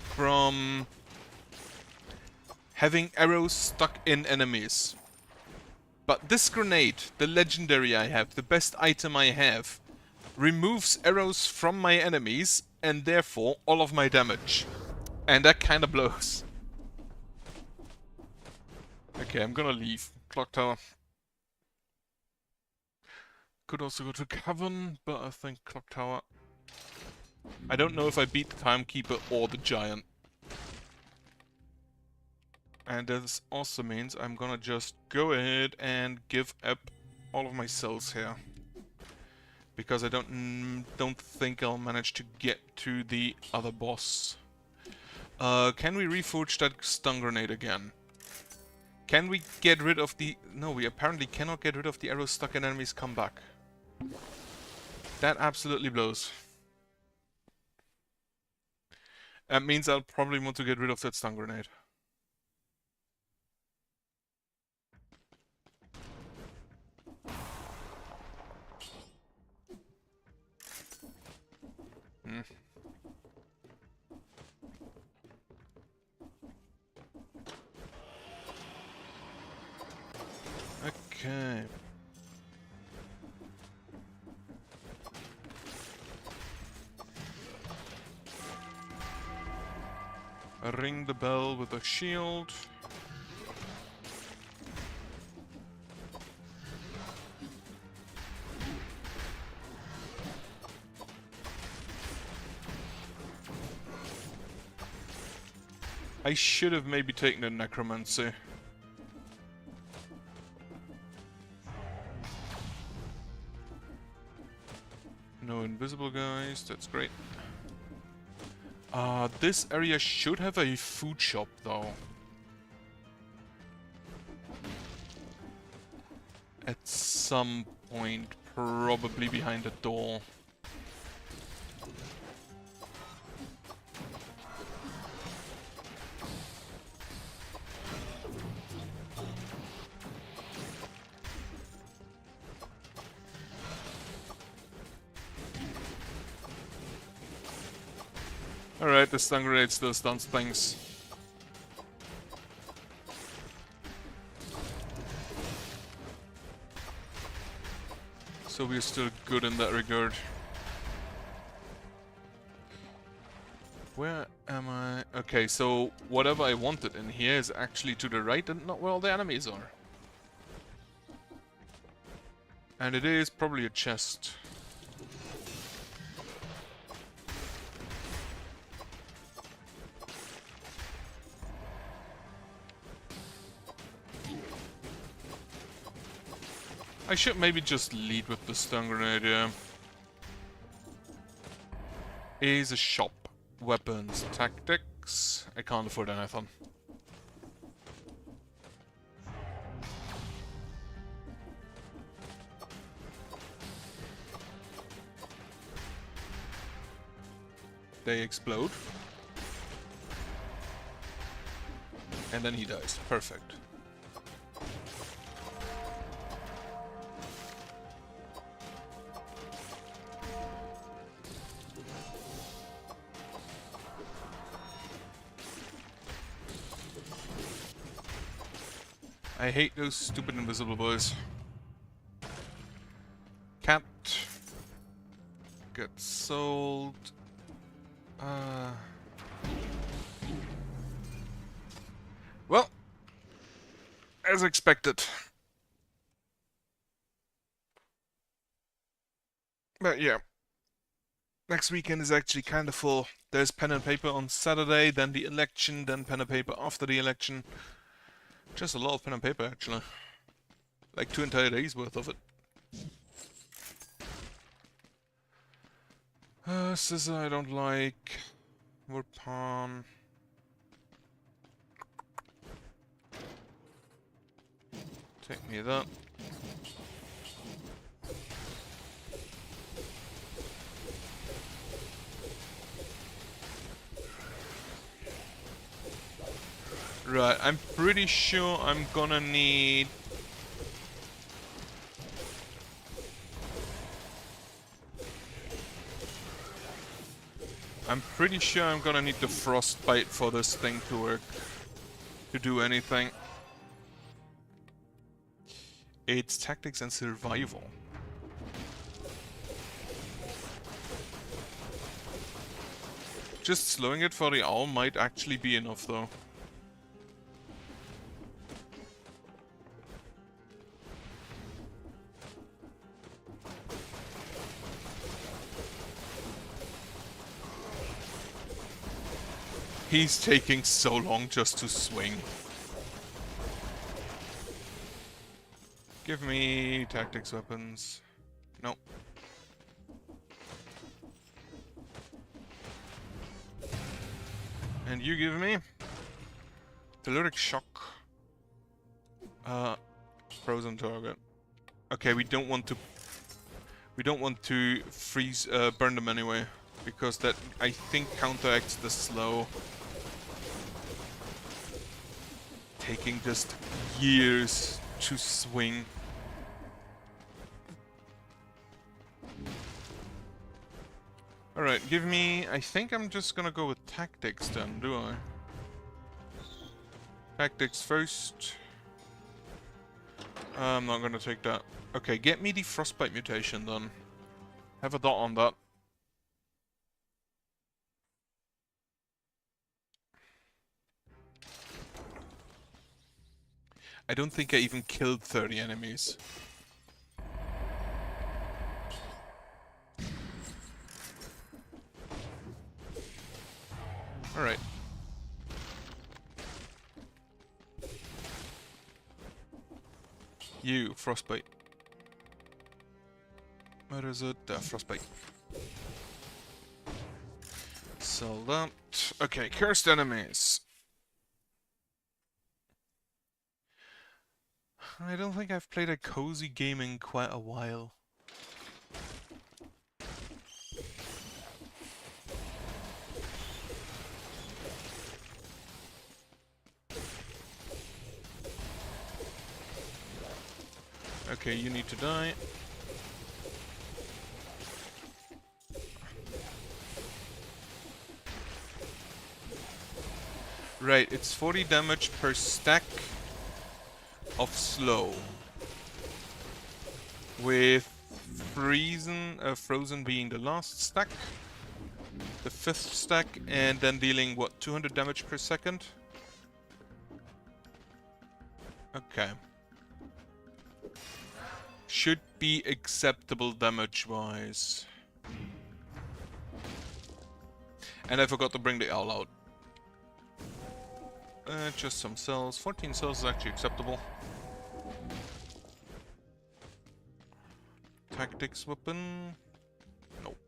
from having arrows stuck in enemies. But this grenade, the legendary I have, the best item I have, removes arrows from my enemies and therefore all of my damage. And that kinda blows. Okay, I'm gonna leave. Clock tower. Could also go to Cavern, but I think Clock Tower. I don't know if I beat the Timekeeper or the Giant. And this also means I'm gonna just go ahead and give up all of my cells here. Because I don't think I'll manage to get to the other boss. Can we reforge that stun grenade again? Can we get rid of the... No, we apparently cannot get rid of the arrows stuck in enemies come back. That absolutely blows. That means I'll probably want to get rid of that stun grenade. Okay. Ring the bell with a shield. I should have maybe taken a necromancy. No invisible guys, that's great. This area should have a food shop though. At some point, probably behind the door. Alright, the stun grenade still stuns things. So we're still good in that regard. Where am I? Okay, so whatever I wanted in here is actually to the right and not where all the enemies are. And it is probably a chest. I should maybe just lead with the stun grenade, yeah. Is a shop. Weapons, tactics. I can't afford anything. They explode. And then he dies. Perfect. I hate those stupid invisible boys. Cat gets sold. Well, as expected. But yeah. Next weekend is actually kind of full. There's pen and paper on Saturday, then the election, then pen and paper after the election. Just a lot of pen and paper, actually. Like 2 entire days worth of it. Scissor I don't like. Wood pawn. Take me that. Right, I'm pretty sure I'm gonna need... I'm pretty sure I'm gonna need the frostbite for this thing to work. To do anything. It's tactics and survival. Just slowing it for the owl might actually be enough though. He's taking so long just to swing. Give me tactics weapons. Nope. And you give me Telluric Shock. Frozen target. Okay, we don't want to freeze burn them anyway, because that I think counteracts the slow. Taking just years to swing. Alright, give me... I think I'm just gonna go with tactics then, do I? Tactics first. I'm not gonna take that. Okay, get me the frostbite mutation then. Have a dot on that. I don't think I even killed 30 enemies. Alright. You, frostbite. Where is it? Frostbite. Sell that. Okay, cursed enemies. I don't think I've played a cozy game in quite a while. Okay, you need to die. Right, it's 40 damage per stack of slow. With Frozen being the last stack. The 5th stack, and then dealing, what, 200 damage per second? Okay. Should be acceptable damage-wise. And I forgot to bring the owl out. Just some cells. 14 cells is actually acceptable. Tactics weapon. Nope.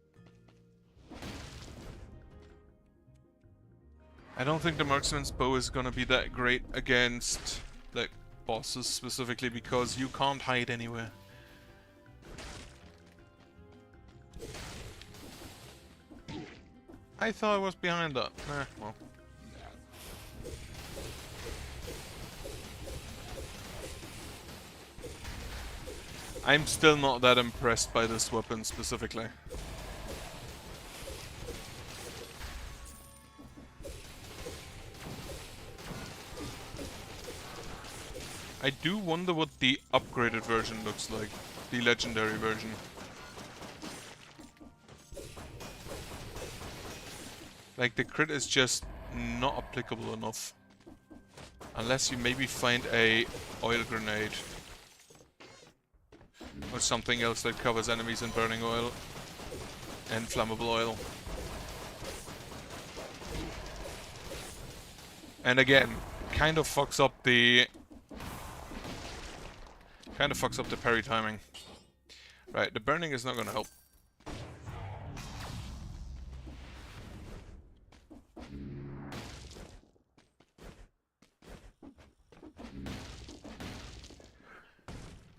I don't think the marksman's bow is gonna be that great against like bosses specifically, because you can't hide anywhere. I thought I was behind that. Well. I'm still not that impressed by this weapon specifically. I do wonder what the upgraded version looks like. The legendary version. Like, the crit is just not applicable enough. Unless you maybe find a oil grenade. Or something else that covers enemies in burning oil. And flammable oil. And again, kind of fucks up the parry timing. Right, the burning is not gonna help.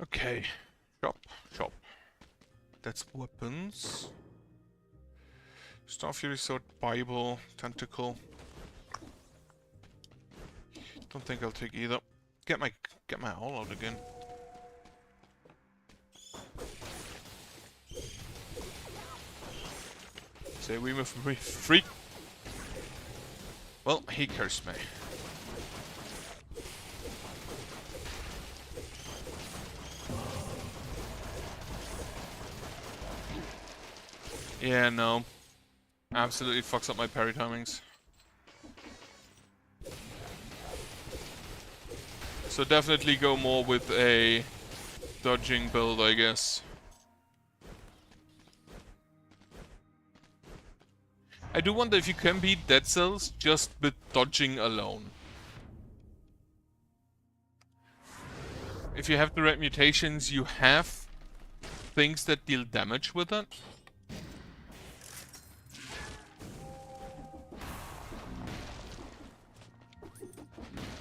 Okay. Shop. That's weapons. Starfury Sword, Bible, Tentacle. Don't think I'll take either. Get my all out again. Say we move free. Freak. Well, he cursed me. Yeah, no. Absolutely fucks up my parry timings. So definitely go more with a dodging build, I guess. I do wonder if you can beat Dead Cells just with dodging alone. If you have the right mutations, you have things that deal damage with it.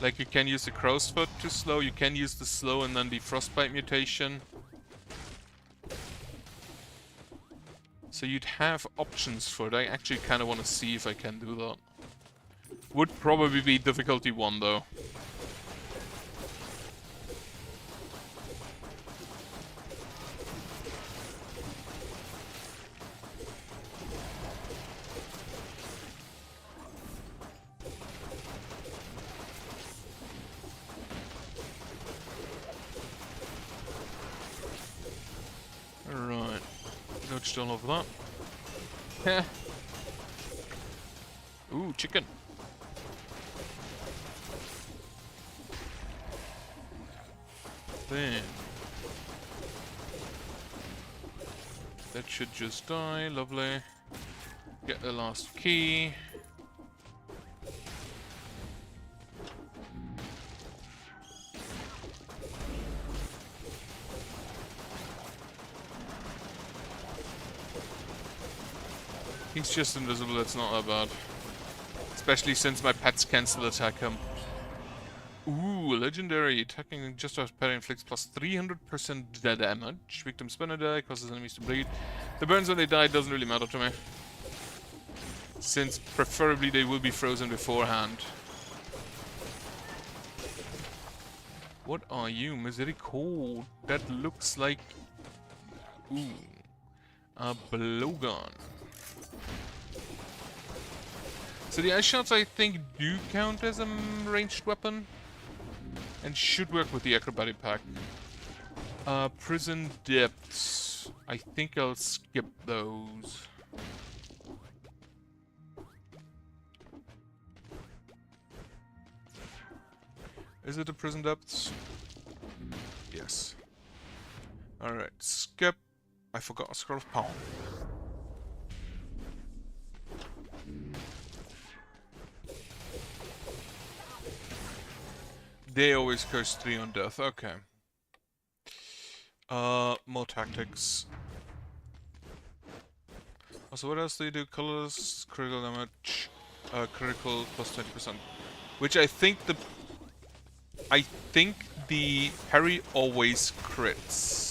Like, you can use the crow's foot to slow, you can use the slow and then the frostbite mutation. So you'd have options for it. I actually kind of want to see if I can do that. Would probably be difficulty 1 though. Right. Dodged all of that. Heh. Ooh, chicken. Then. That should just die, lovely. Get the last key. He's just invisible, it's not that bad. Especially since my pets cancel attack him. Ooh, legendary. Attacking just after parry inflicts plus 300% damage. Victim spin a die, causes enemies to bleed. The burns when they die doesn't really matter to me. Since preferably they will be frozen beforehand. What are you? Misericord. That looks like... Ooh. A blowgun. So the ice shots, I think, do count as a ranged weapon. And should work with the acrobatic pack. Prison depths. I think I'll skip those. Is it a prison depths? Yes. Alright, skip. I forgot a scroll of power. They always curse 3 on death, okay. More tactics. Also, what else do you do? Colors, critical damage, critical plus 20%. Which I think the parry always crits.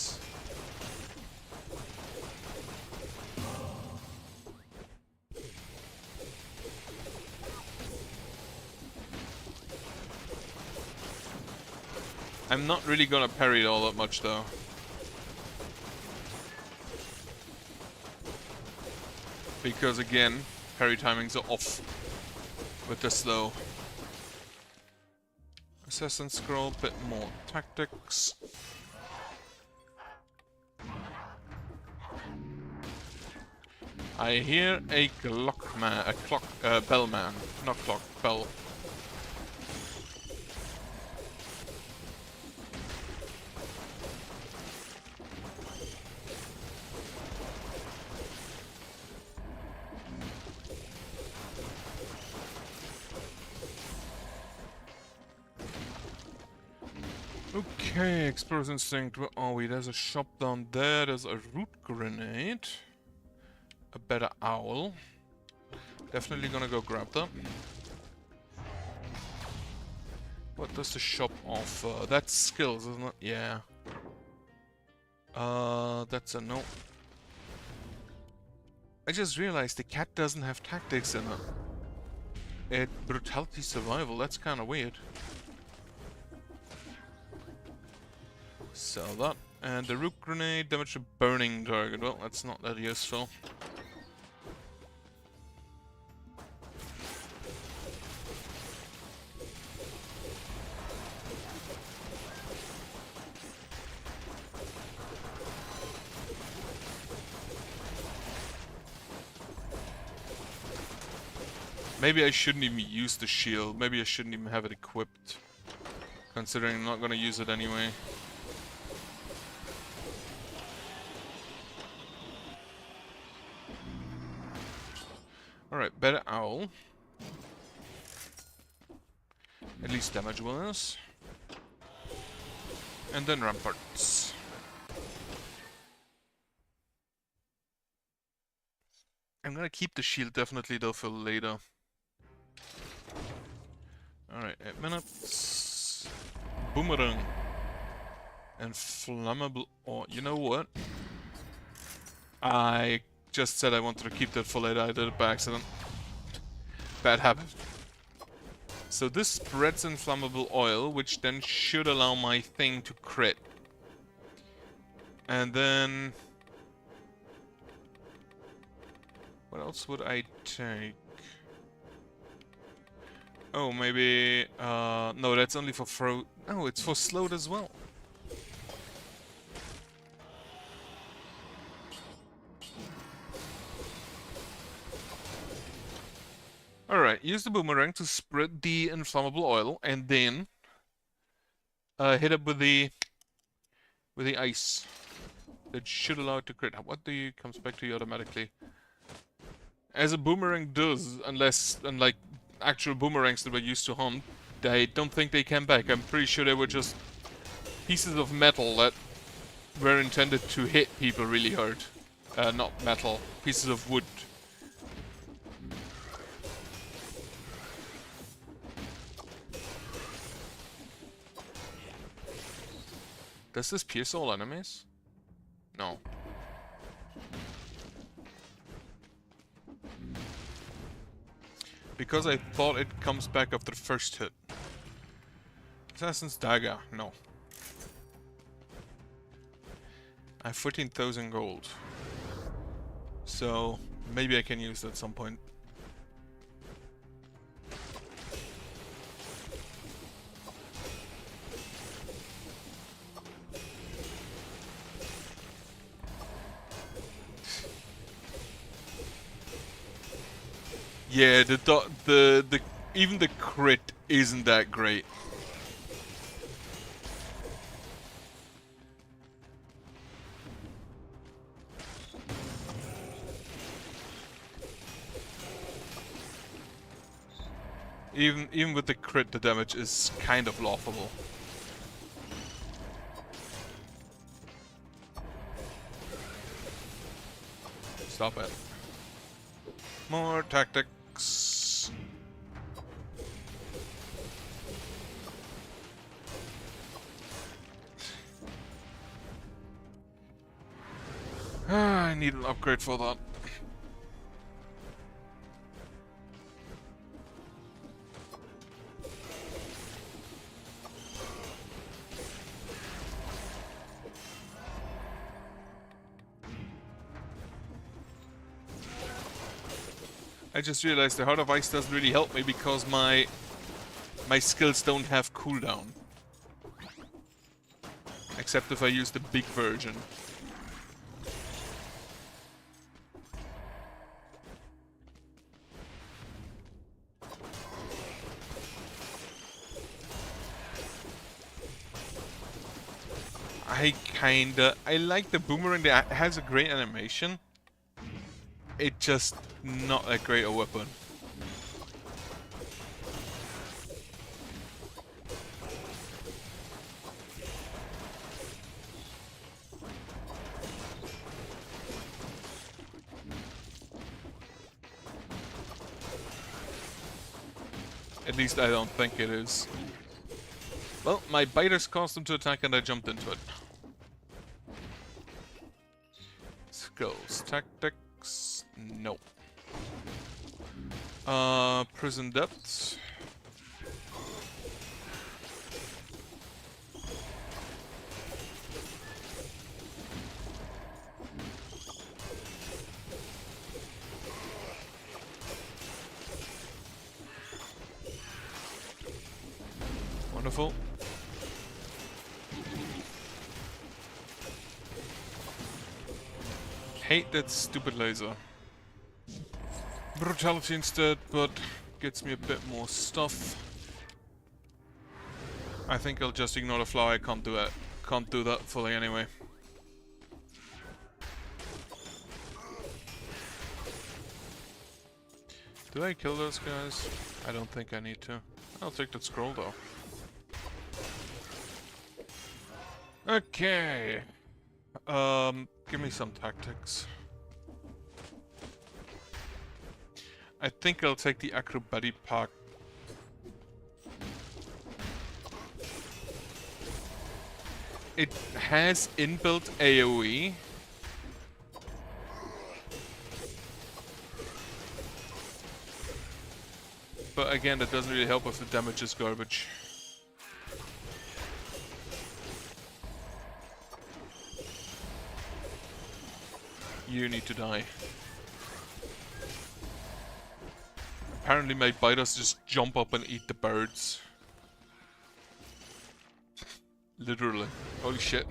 I'm not really gonna parry it all that much though. Because again, parry timings are off with the slow. Assassin Scroll, bit more tactics. I hear a bellman, not clock, bell. Okay, Explorer's Instinct, where are we? There's a shop down there, there's a root grenade. A better owl. Definitely gonna go grab that. What does the shop offer? That's skills, isn't it? Yeah. That's a no. I just realized the cat doesn't have tactics in it. Brutality survival, that's kinda weird. Sell that. And the root grenade, damage to burning target. Well, that's not that useful. Maybe I shouldn't even use the shield. Maybe I shouldn't even have it equipped. Considering I'm not gonna use it anyway. Alright, better owl. At least damage wise. And then ramparts. I'm gonna keep the shield definitely though for later. Alright, 8 minutes. Boomerang. And flammable ore. You know what? I just said I wanted to keep that for later. I did it by accident. Bad habit. So this spreads inflammable oil, which then should allow my thing to crit. And then... what else would I take? Oh, maybe... no, that's only for throw... oh, it's for slowed as well. Alright, use the boomerang to spread the inflammable oil, and then... hit it with the ice. That should allow it to crit. What do you... comes back to you automatically? As a boomerang does, unlike actual boomerangs that were used to hunt, I don't think they came back. I'm pretty sure they were just pieces of metal that were intended to hit people really hard. Not metal, pieces of wood. Does this pierce all enemies? No. Because I thought it comes back after the first hit. Assassin's Dagger, no. I have 14,000 gold. So, maybe I can use it at some point. Yeah, even the crit isn't that great. Even with the crit, the damage is kind of laughable. Stop it. More tactics. I need an upgrade for that. I just realized the Heart of Ice doesn't really help me because my skills don't have cooldown. Except if I use the big version. I like the boomerang. It has a great animation. It's just not that great a weapon. At least I don't think it is. Well, my biters caused them to attack and I jumped into it. Skills. Tactics. No. Prison depths. Wonderful. Hate that stupid laser. Brutality instead, but gets me a bit more stuff. I think I'll just ignore the flower. I can't do it. Can't do that fully anyway. Did I kill those guys? I don't think I need to. I'll take that scroll though. Okay. Give me some tactics. I think I'll take the acrobatic pack. It has inbuilt AoE. But again, that doesn't really help if the damage is garbage. You need to die. Apparently my biters just jump up and eat the birds. Literally. Holy shit.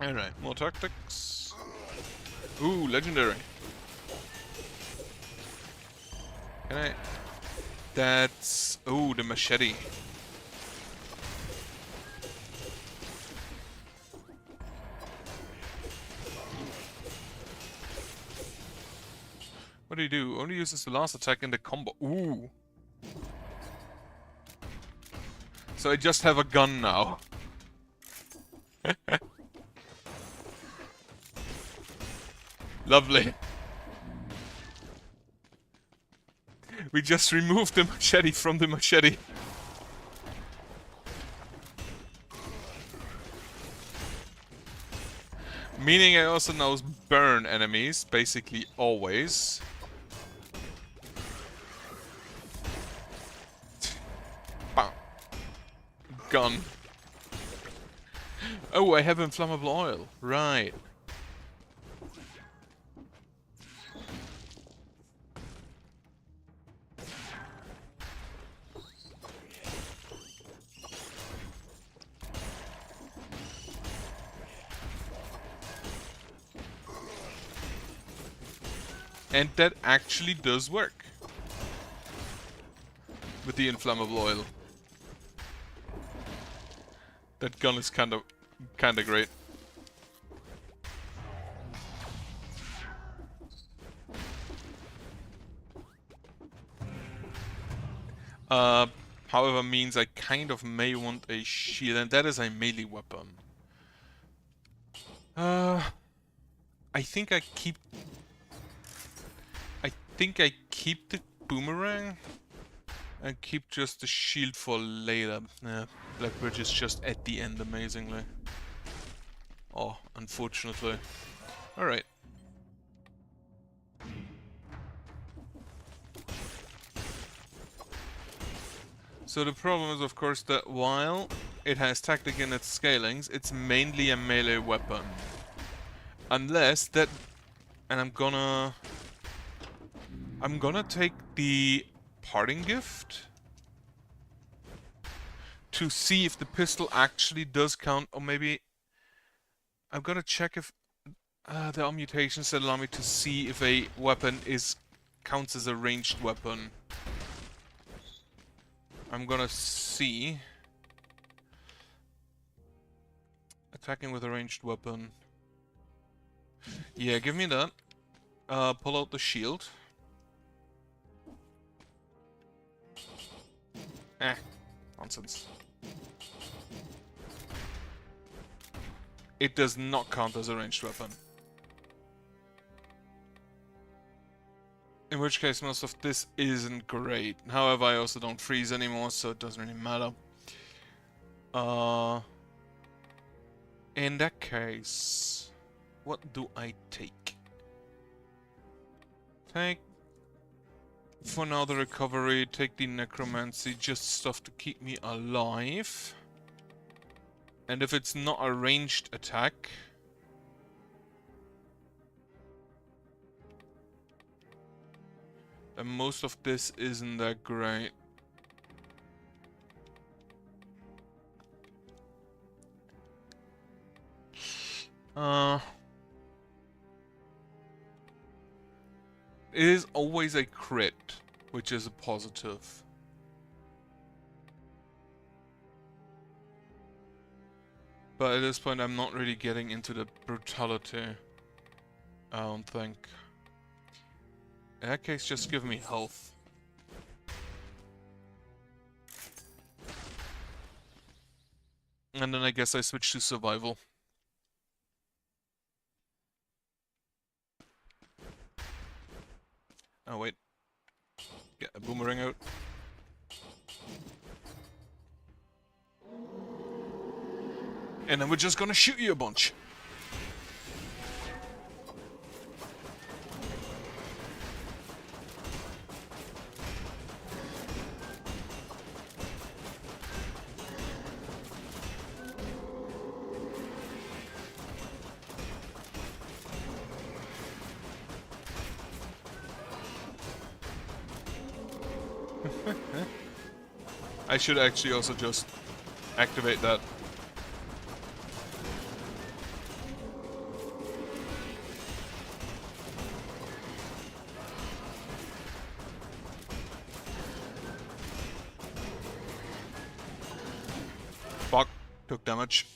Alright, more tactics. Ooh, legendary. Can I... That's... Ooh, the machete. What do you do? Only uses the last attack in the combo. Ooh. So I just have a gun now. Lovely. We just removed the machete from the machete. Meaning I also now burn enemies, basically always. Bam. Gun. Oh, I have inflammable oil. Right. And that actually does work. With the inflammable oil. That gun is kinda great. However, means I kind of may want a shield, and that is a melee weapon. I think I keep the boomerang and keep just the shield for later. Yeah, Black Bridge is just at the end, amazingly. Oh, unfortunately. Alright. So the problem is, of course, that while it has tactic in its scalings, it's mainly a melee weapon. Unless that... And I'm gonna take the parting gift to see if the pistol actually does count, or maybe I'm gonna check if there are mutations that allow me to see if a weapon counts as a ranged weapon. I'm gonna see. Attacking with a ranged weapon. Yeah, give me that. Pull out the shield. Nonsense. It does not count as a ranged weapon. In which case, most of this isn't great. However, I also don't freeze anymore, so it doesn't really matter. In that case, what do I take? Take, for now, the recovery, take the necromancy, just stuff to keep me alive. And if it's not a ranged attack... then most of this isn't that great. It is always a crit, which is a positive. But at this point I'm not really getting into the brutality, I don't think. In that case, just give me health. And then I guess I switch to survival. Oh wait. Get a boomerang out. And then we're just gonna shoot you a bunch. I should actually also just activate that. Fuck, took damage.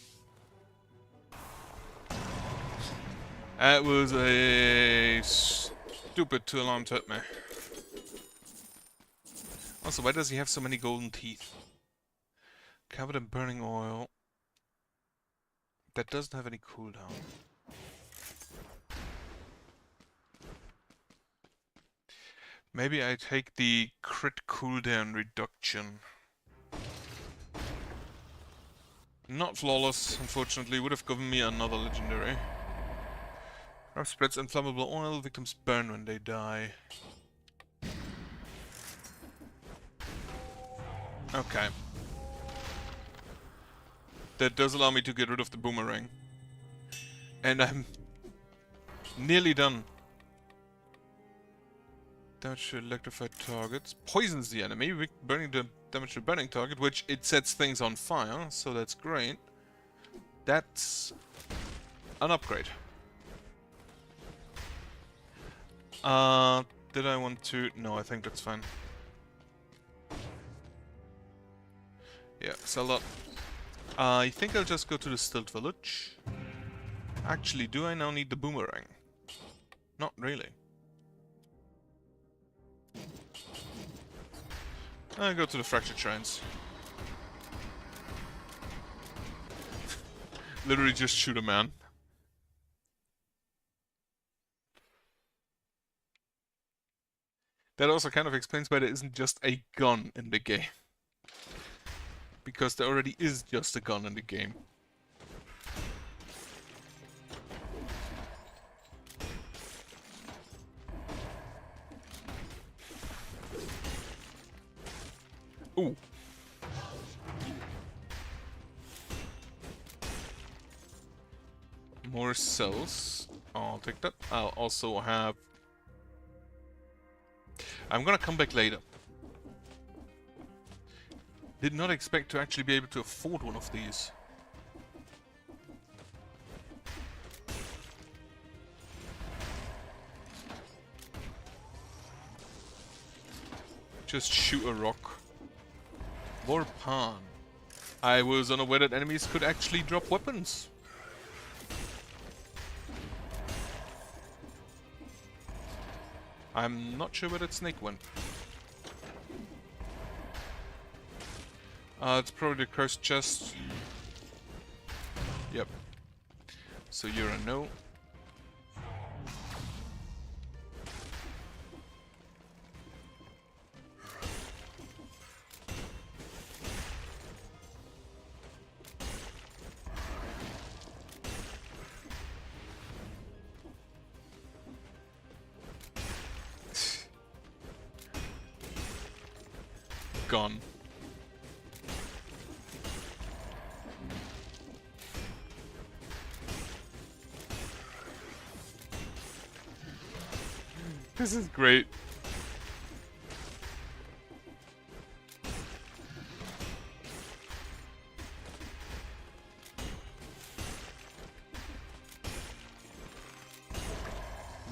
That was a stupid 2-alarm to hit me. Also, why does he have so many golden teeth? Covered in burning oil. That doesn't have any cooldown. Maybe I take the crit cooldown reduction. Not flawless, unfortunately. Would have given me another legendary. Rub spreads inflammable oil. Victims burn when they die. Okay. That does allow me to get rid of the boomerang. And I'm nearly done. Damage to electrified targets. Poisons the enemy, burning the damage to burning target, which it sets things on fire, so that's great. That's an upgrade. Did I want to... No, I think that's fine. Yeah, sell that. I think I'll just go to the Stilt Village. Actually, do I now need the boomerang? Not really. I'll go to the Fractured Shrines. Literally just shoot a man. That also kind of explains why there isn't just a gun in the game. Because there already is just a gun in the game. Ooh. More cells. I'll take that. I'll also have... I'm gonna come back later. Did not expect to actually be able to afford one of these. Just shoot a rock. Vorpan. I was unaware that enemies could actually drop weapons. I'm not sure where that snake went. It's probably the cursed chest. Yep. So you're a no. Gone. This is great.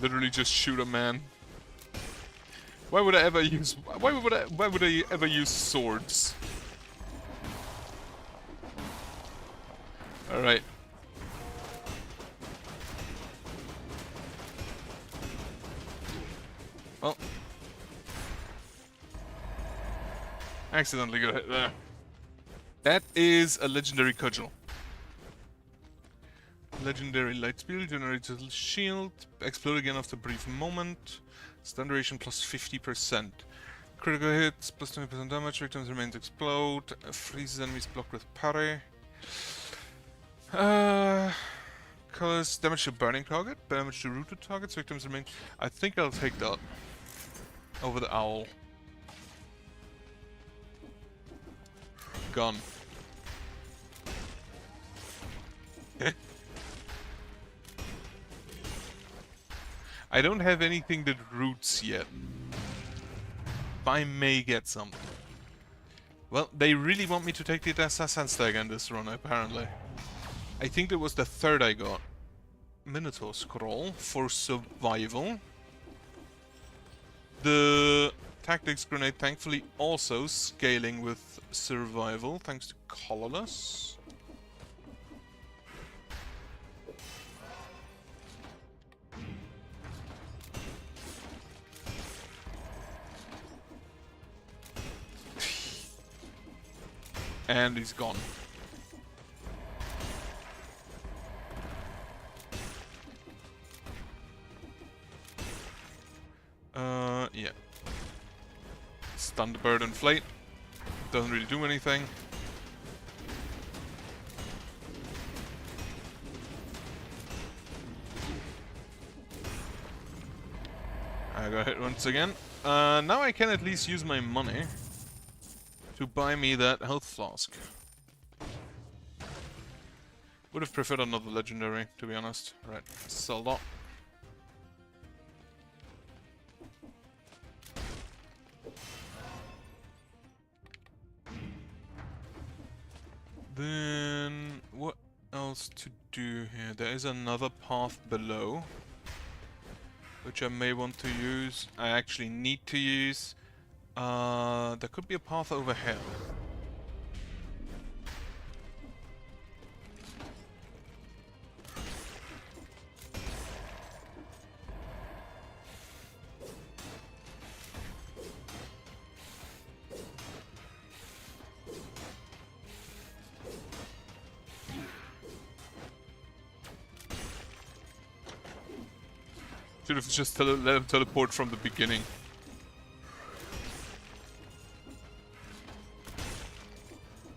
Literally just shoot a man. Why would I ever use... Why would I ever use swords? Alright. Well. Accidentally got hit there. That is a legendary cudgel. Legendary light speed, generates a shield, explode again after a brief moment. Stun duration plus 50%. Critical hits plus 20% damage, victims remains explode. Freezes enemies blocked with parry. Colors damage to burning target, damage to rooted targets, victims remain. I think I'll take that over the owl. Gone. I don't have anything that roots yet. But I may get some. Well, they really want me to take the Assassin Stag in this run, apparently. I think that was the third I got. Minotaur Scroll for survival. The Tactics Grenade, thankfully, also scaling with survival, thanks to Colorless. And he's gone. Yeah. Thunderbird Inflate. Doesn't really do anything. I got hit once again. Now I can at least use my money to buy me that health flask. Would have preferred another legendary, to be honest. Right, sell that. Then what else to do here? There is another path below, which I may want to use. I actually need to use. There could be a path over here. Should have just let him teleport from the beginning.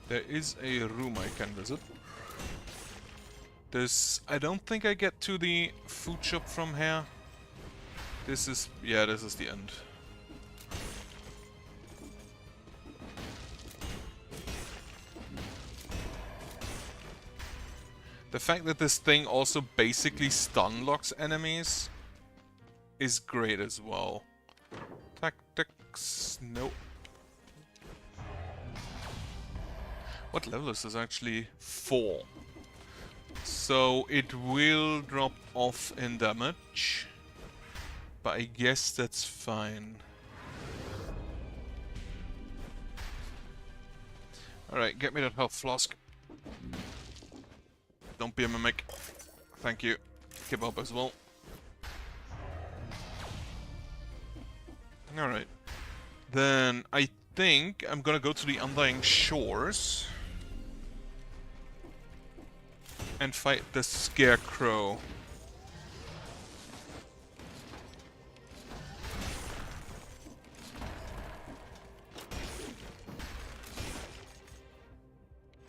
There is a room I can visit. I don't think I get to the food shop from here. This is the end. The fact that this thing also basically stun locks enemies is great as well. Tactics, nope. What level is this actually? 4. So it will drop off in damage, but I guess that's fine. Alright, get me that health flask. Don't be a mimic. Thank you. Kebab as well. Alright. Then I think I'm gonna go to the Undying Shores and fight the Scarecrow.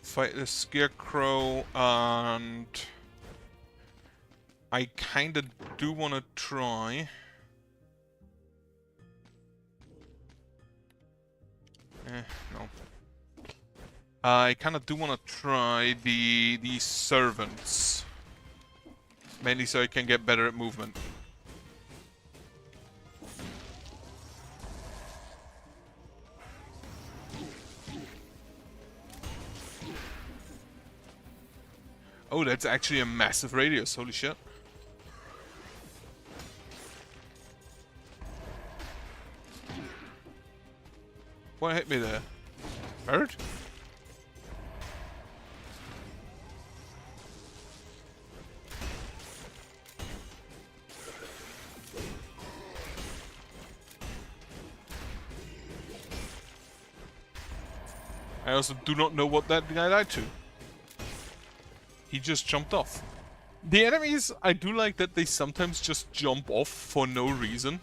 Fight the Scarecrow, and I kinda do wanna try. No. I kinda do wanna try the servants. Mainly so I can get better at movement. Oh, that's actually a massive radius, holy shit. What hit me there? Bird? I also do not know what that guy died to. He just jumped off. The enemies, I do like that they sometimes just jump off for no reason.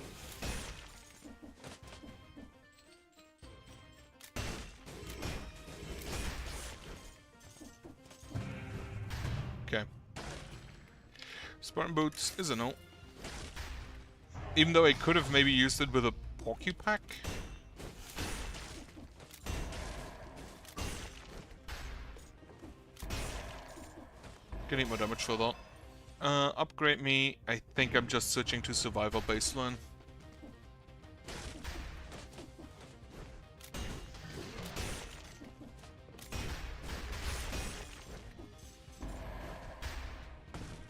Okay. Spartan Boots is a no. Even though I could have maybe used it with a Porcupack. Can eat more damage for that. Upgrade me. I think I'm just switching to Survivor baseline.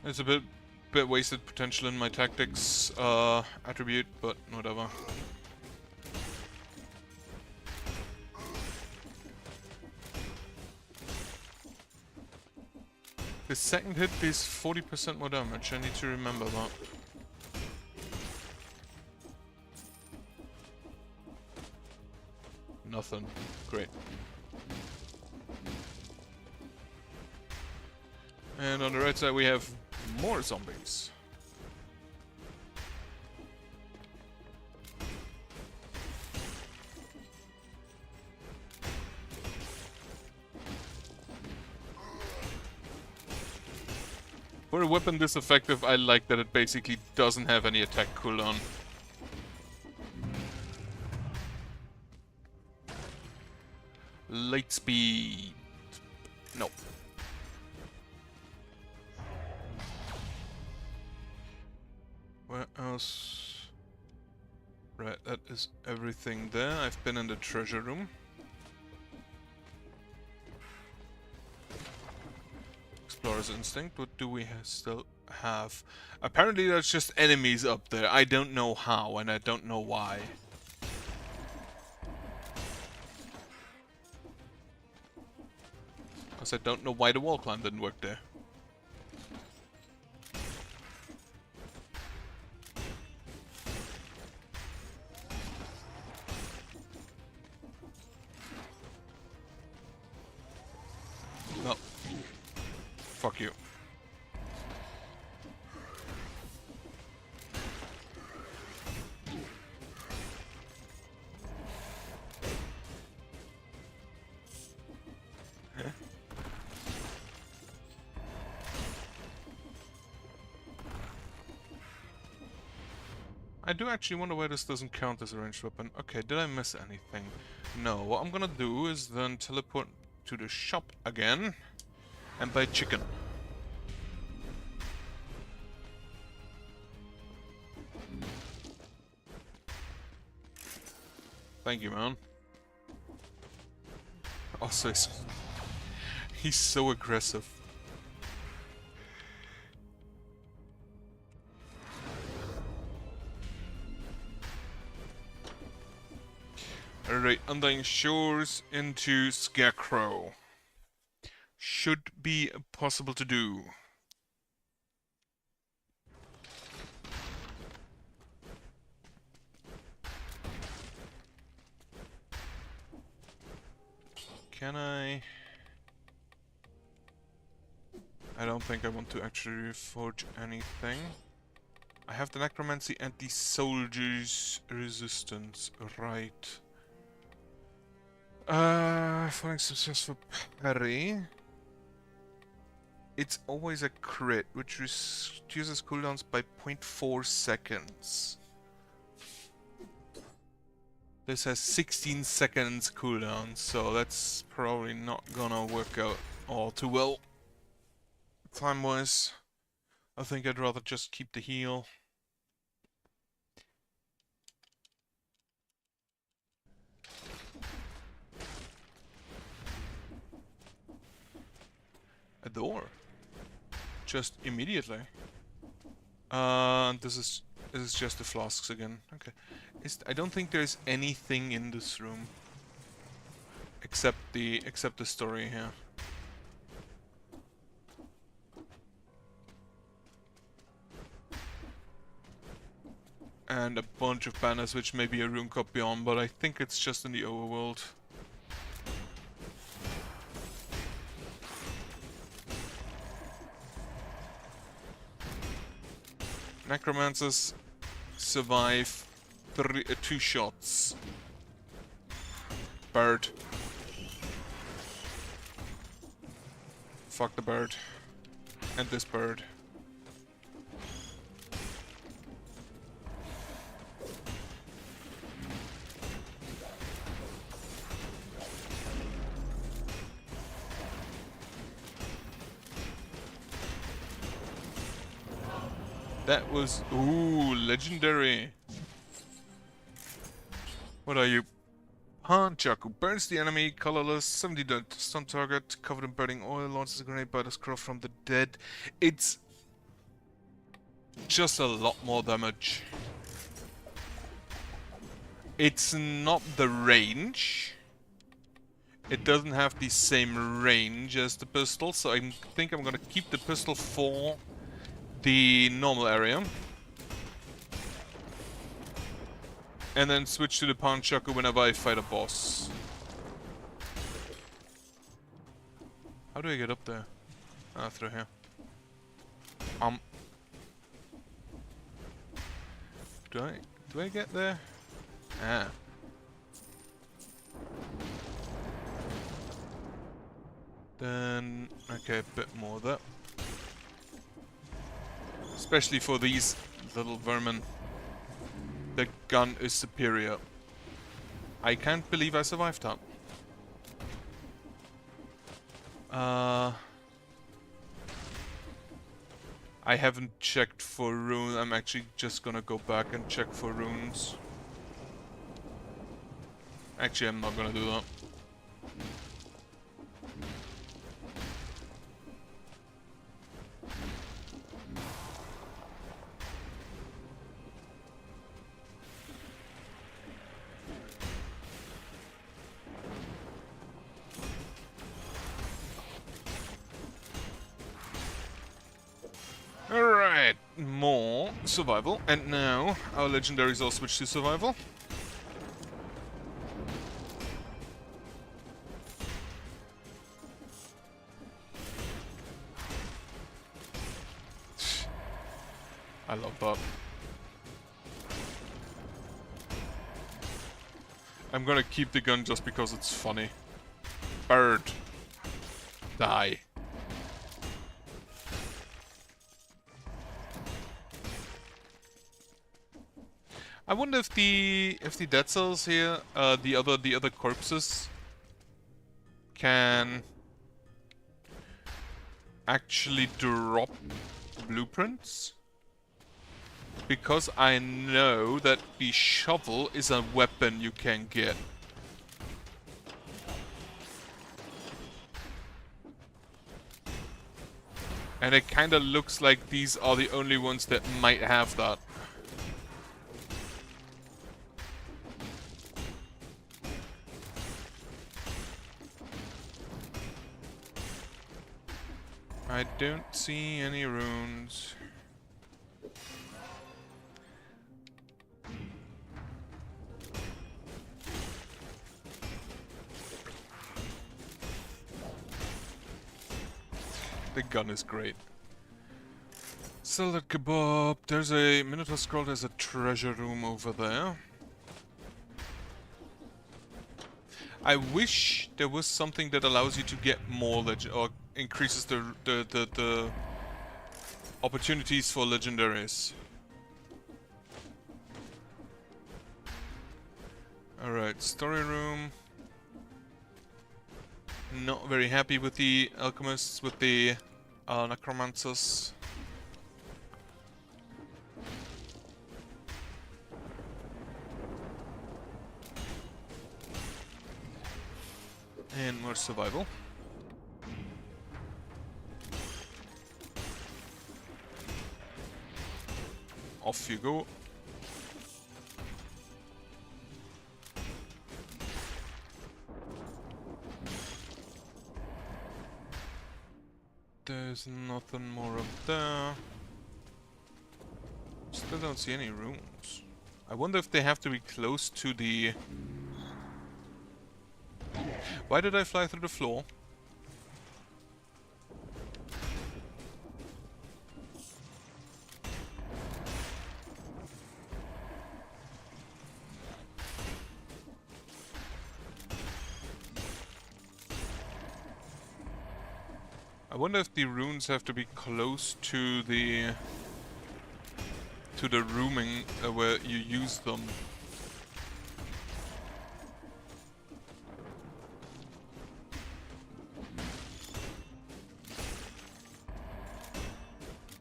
It's a bit wasted potential in my tactics attribute, but whatever. The second hit is 40% more damage, I need to remember that. Nothing. Great. And on the right side we have more zombies. For a weapon this effective, I like that it basically doesn't have any attack cooldown. Light speed. No. Where else? Right, that is everything there. I've been in the treasure room. Explorer's Instinct, what do we still have? Apparently there's just enemies up there. I don't know how, and I don't know why. Because I don't know why the wall climb didn't work there. No. Fuck you. I do actually wonder why this doesn't count as a ranged weapon. Okay, did I miss anything? No, what I'm gonna do is then teleport to the shop again and buy chicken. Thank you, man. Also, he's so aggressive. Alright, Undying Shores into Scarecrow. Should be possible to do. Can I don't think I want to actually forge anything. I have the Necromancy and the Soldier's Resistance, right. Following successful parry. It's always a crit, which reduces cooldowns by 0.4 seconds. This has 16 seconds cooldown, so that's probably not gonna work out all too well. Time-wise, I think I'd rather just keep the heal. A door. Just immediately. This is just the flasks again. Okay. I don't think there's anything in this room except the story here. And a bunch of banners, which may be a rune copy on, but I think it's just in the overworld. Necromancers survive 2 shots. Bird. Fuck the bird. And this bird. That was... ooh, legendary. What are you? Hanchaku burns the enemy, colorless, 70 stun target, covered in burning oil, launches a grenade by the scroll from the dead. It's just a lot more damage. It's not the range. It doesn't have the same range as the pistol, so I think I'm gonna keep the pistol for the normal area. And then switch to the Panchaku whenever I fight a boss. How do I get up there? Ah, through here. Do I get there? Ah. Then, okay, a bit more there. Especially for these little vermin. The gun is superior. I can't believe I survived that. I haven't checked for runes. I'm actually just gonna go back and check for runes. Actually, I'm not gonna do that. Alright, more survival, and now our legendaries all switch to survival. I love that. I'm gonna keep the gun just because it's funny. Bird. Die. I wonder if the dead cells here, the other corpses, can actually drop blueprints. because I know that the shovel is a weapon you can get. And it kinda looks like these are the only ones that might have that. I don't see any runes. The gun is great. Salad kebab. There's a Minotaur scroll. There's a treasure room over there. I wish there was something that allows you to get more legend or increases the opportunities for legendaries. Alright, story room. Not very happy with the alchemists, with the necromancers. And more survival. Off you go. There's nothing more up there. Still don't see any rooms. I wonder if they have to be close to the... Why did I fly through the floor? I wonder if the runes have to be close to the rooming where you use them.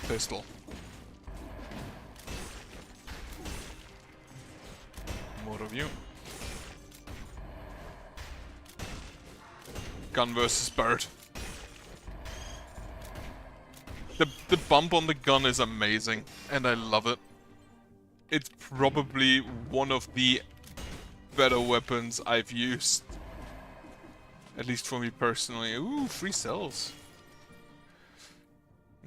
Pistol. More of you. Gun versus bird. The bump on the gun is amazing, and I love it. It's probably one of the better weapons I've used. At least for me personally. Ooh, 3 cells.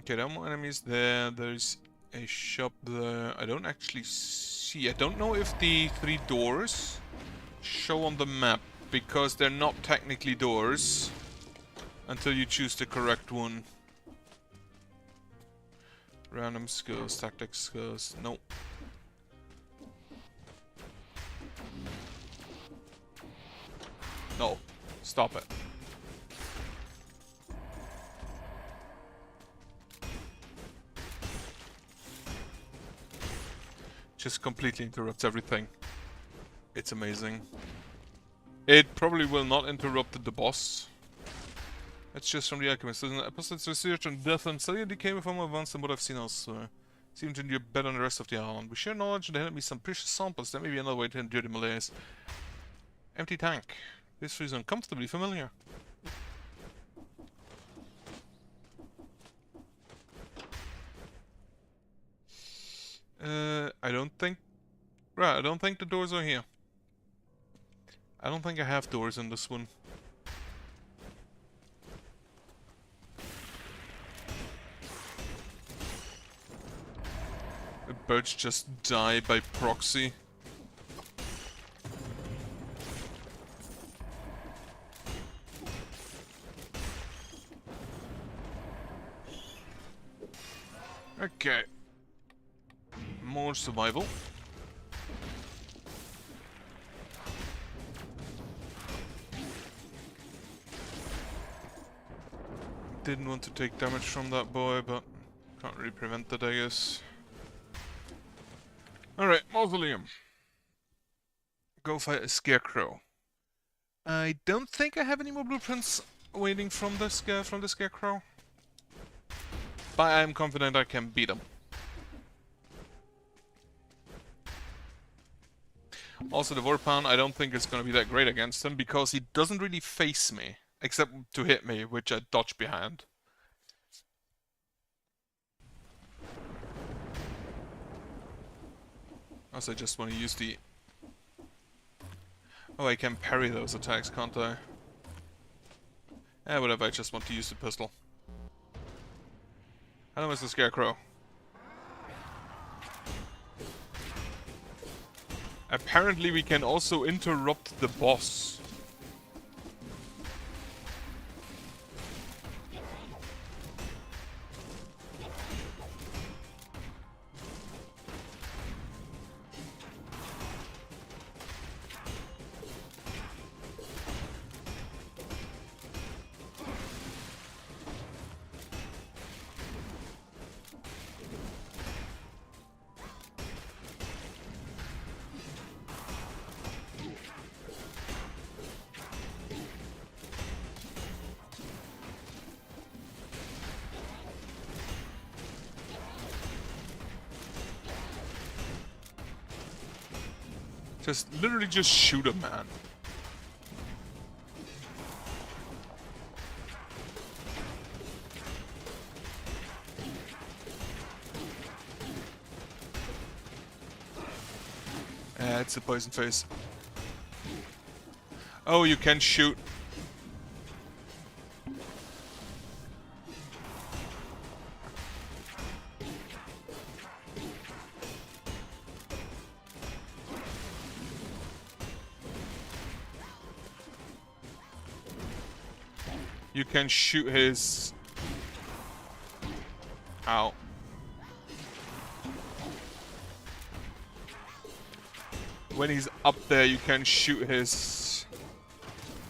Okay, there are more enemies there. There's a shop there. I don't actually see... I don't know if the 3 doors show on the map, because they're not technically doors until you choose the correct one. Random skills, tactics skills, nope. No, stop it. Just completely interrupts everything. It's amazing. It probably will not interrupt the boss. It's just from the alchemist. There's an episode's research on death and cellular decay far more advanced than what I've seen elsewhere. Seem to endure better than the rest of the island. We share knowledge and they handed me some precious samples. That may be another way to endure the malaise. Empty tank. This feels uncomfortably familiar. I don't think... Right, I don't think the doors are here. I don't think I have doors in this one. The birds just die by proxy. Okay. More survival. Didn't want to take damage from that boy, but can't really prevent that, I guess. Alright, mausoleum. Go fight a scarecrow. I don't think I have any more blueprints waiting from the scarecrow. But I'm confident I can beat him. Also, the Warpound, I don't think it's going to be that great against him because he doesn't really face me, except to hit me, which I dodge behind. Also, I just want to use the... Oh, I can parry those attacks, can't I? Eh, whatever, I just want to use the pistol. Hello, Mr. Scarecrow. Apparently we can also interrupt the boss. Literally just shoot him, man. It's a poison face. Oh, you can shoot. You can shoot his... Ow. When he's up there, you can shoot his...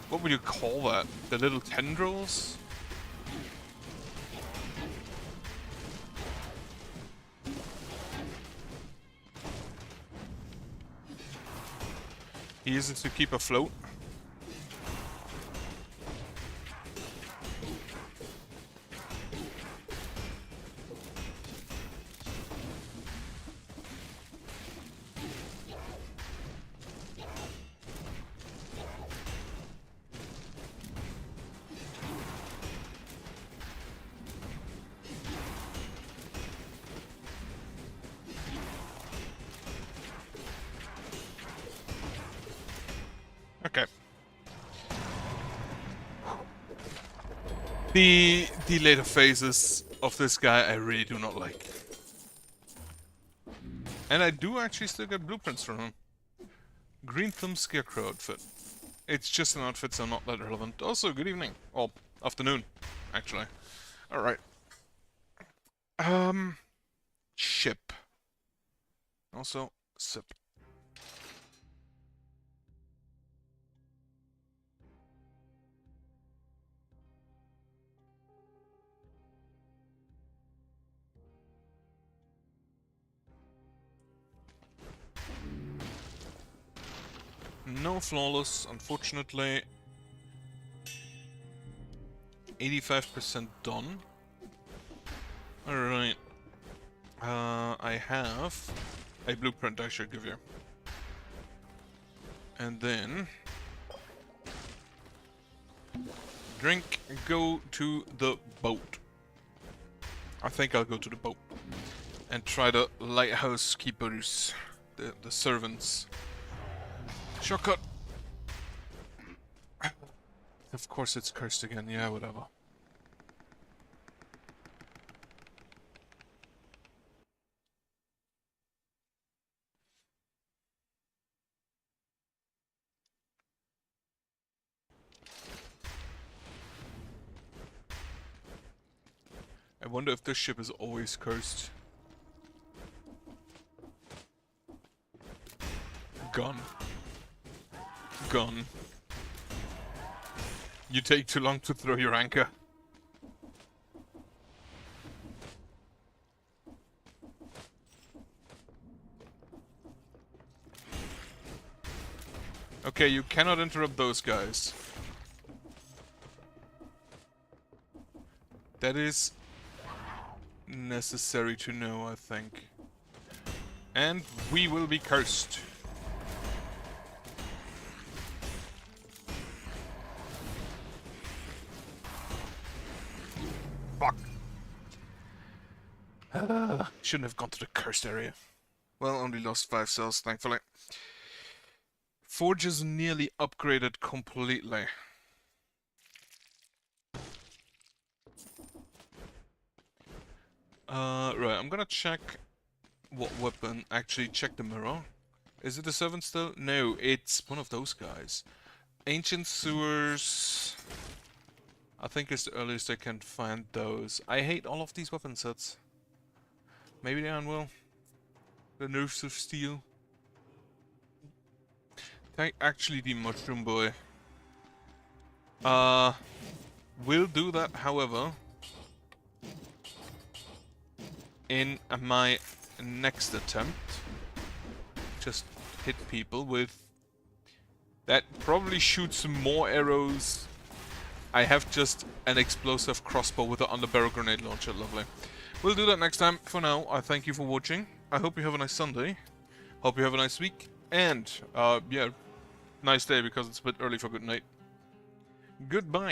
What would you call that? The little tendrils? He uses to keep afloat. Okay. The later phases of this guy I really do not like. And I do actually still get blueprints from him. Green Thumb Scarecrow outfit. It's just an outfit, so not that relevant. Also, good evening. Well, afternoon, actually. Alright. Ship. Also, sip. No flawless, unfortunately. 85% done. Alright. I have a blueprint I should give you. And then... drink, go to the boat. I think I'll go to the boat. And try the lighthouse keepers. The servants. Shortcut! Of course it's cursed again, yeah, whatever. I wonder if this ship is always cursed. Gone. Gone. You take too long to throw your anchor. Okay, you cannot interrupt those guys. That is necessary to know, I think. And we will be cursed. Fuck. Shouldn't have gone to the cursed area. Well, only lost 5 cells, thankfully. Forge is nearly upgraded completely. Right, I'm gonna check what weapon. Actually, check the mirror. Is it the 7 still? No, it's one of those guys. Ancient Sewers. I think it's the earliest I can find those. I hate all of these weapon sets. Maybe they will. The Nerves of Steel. Actually, the Mushroom Boy. We'll do that, however, in my next attempt. Just hit people with... That probably shoots more arrows. I have just an explosive crossbow with an underbarrel grenade launcher. Lovely. We'll do that next time. For now, I thank you for watching. I hope you have a nice Sunday. Hope you have a nice week. And, yeah, nice day because it's a bit early for good night. Goodbye.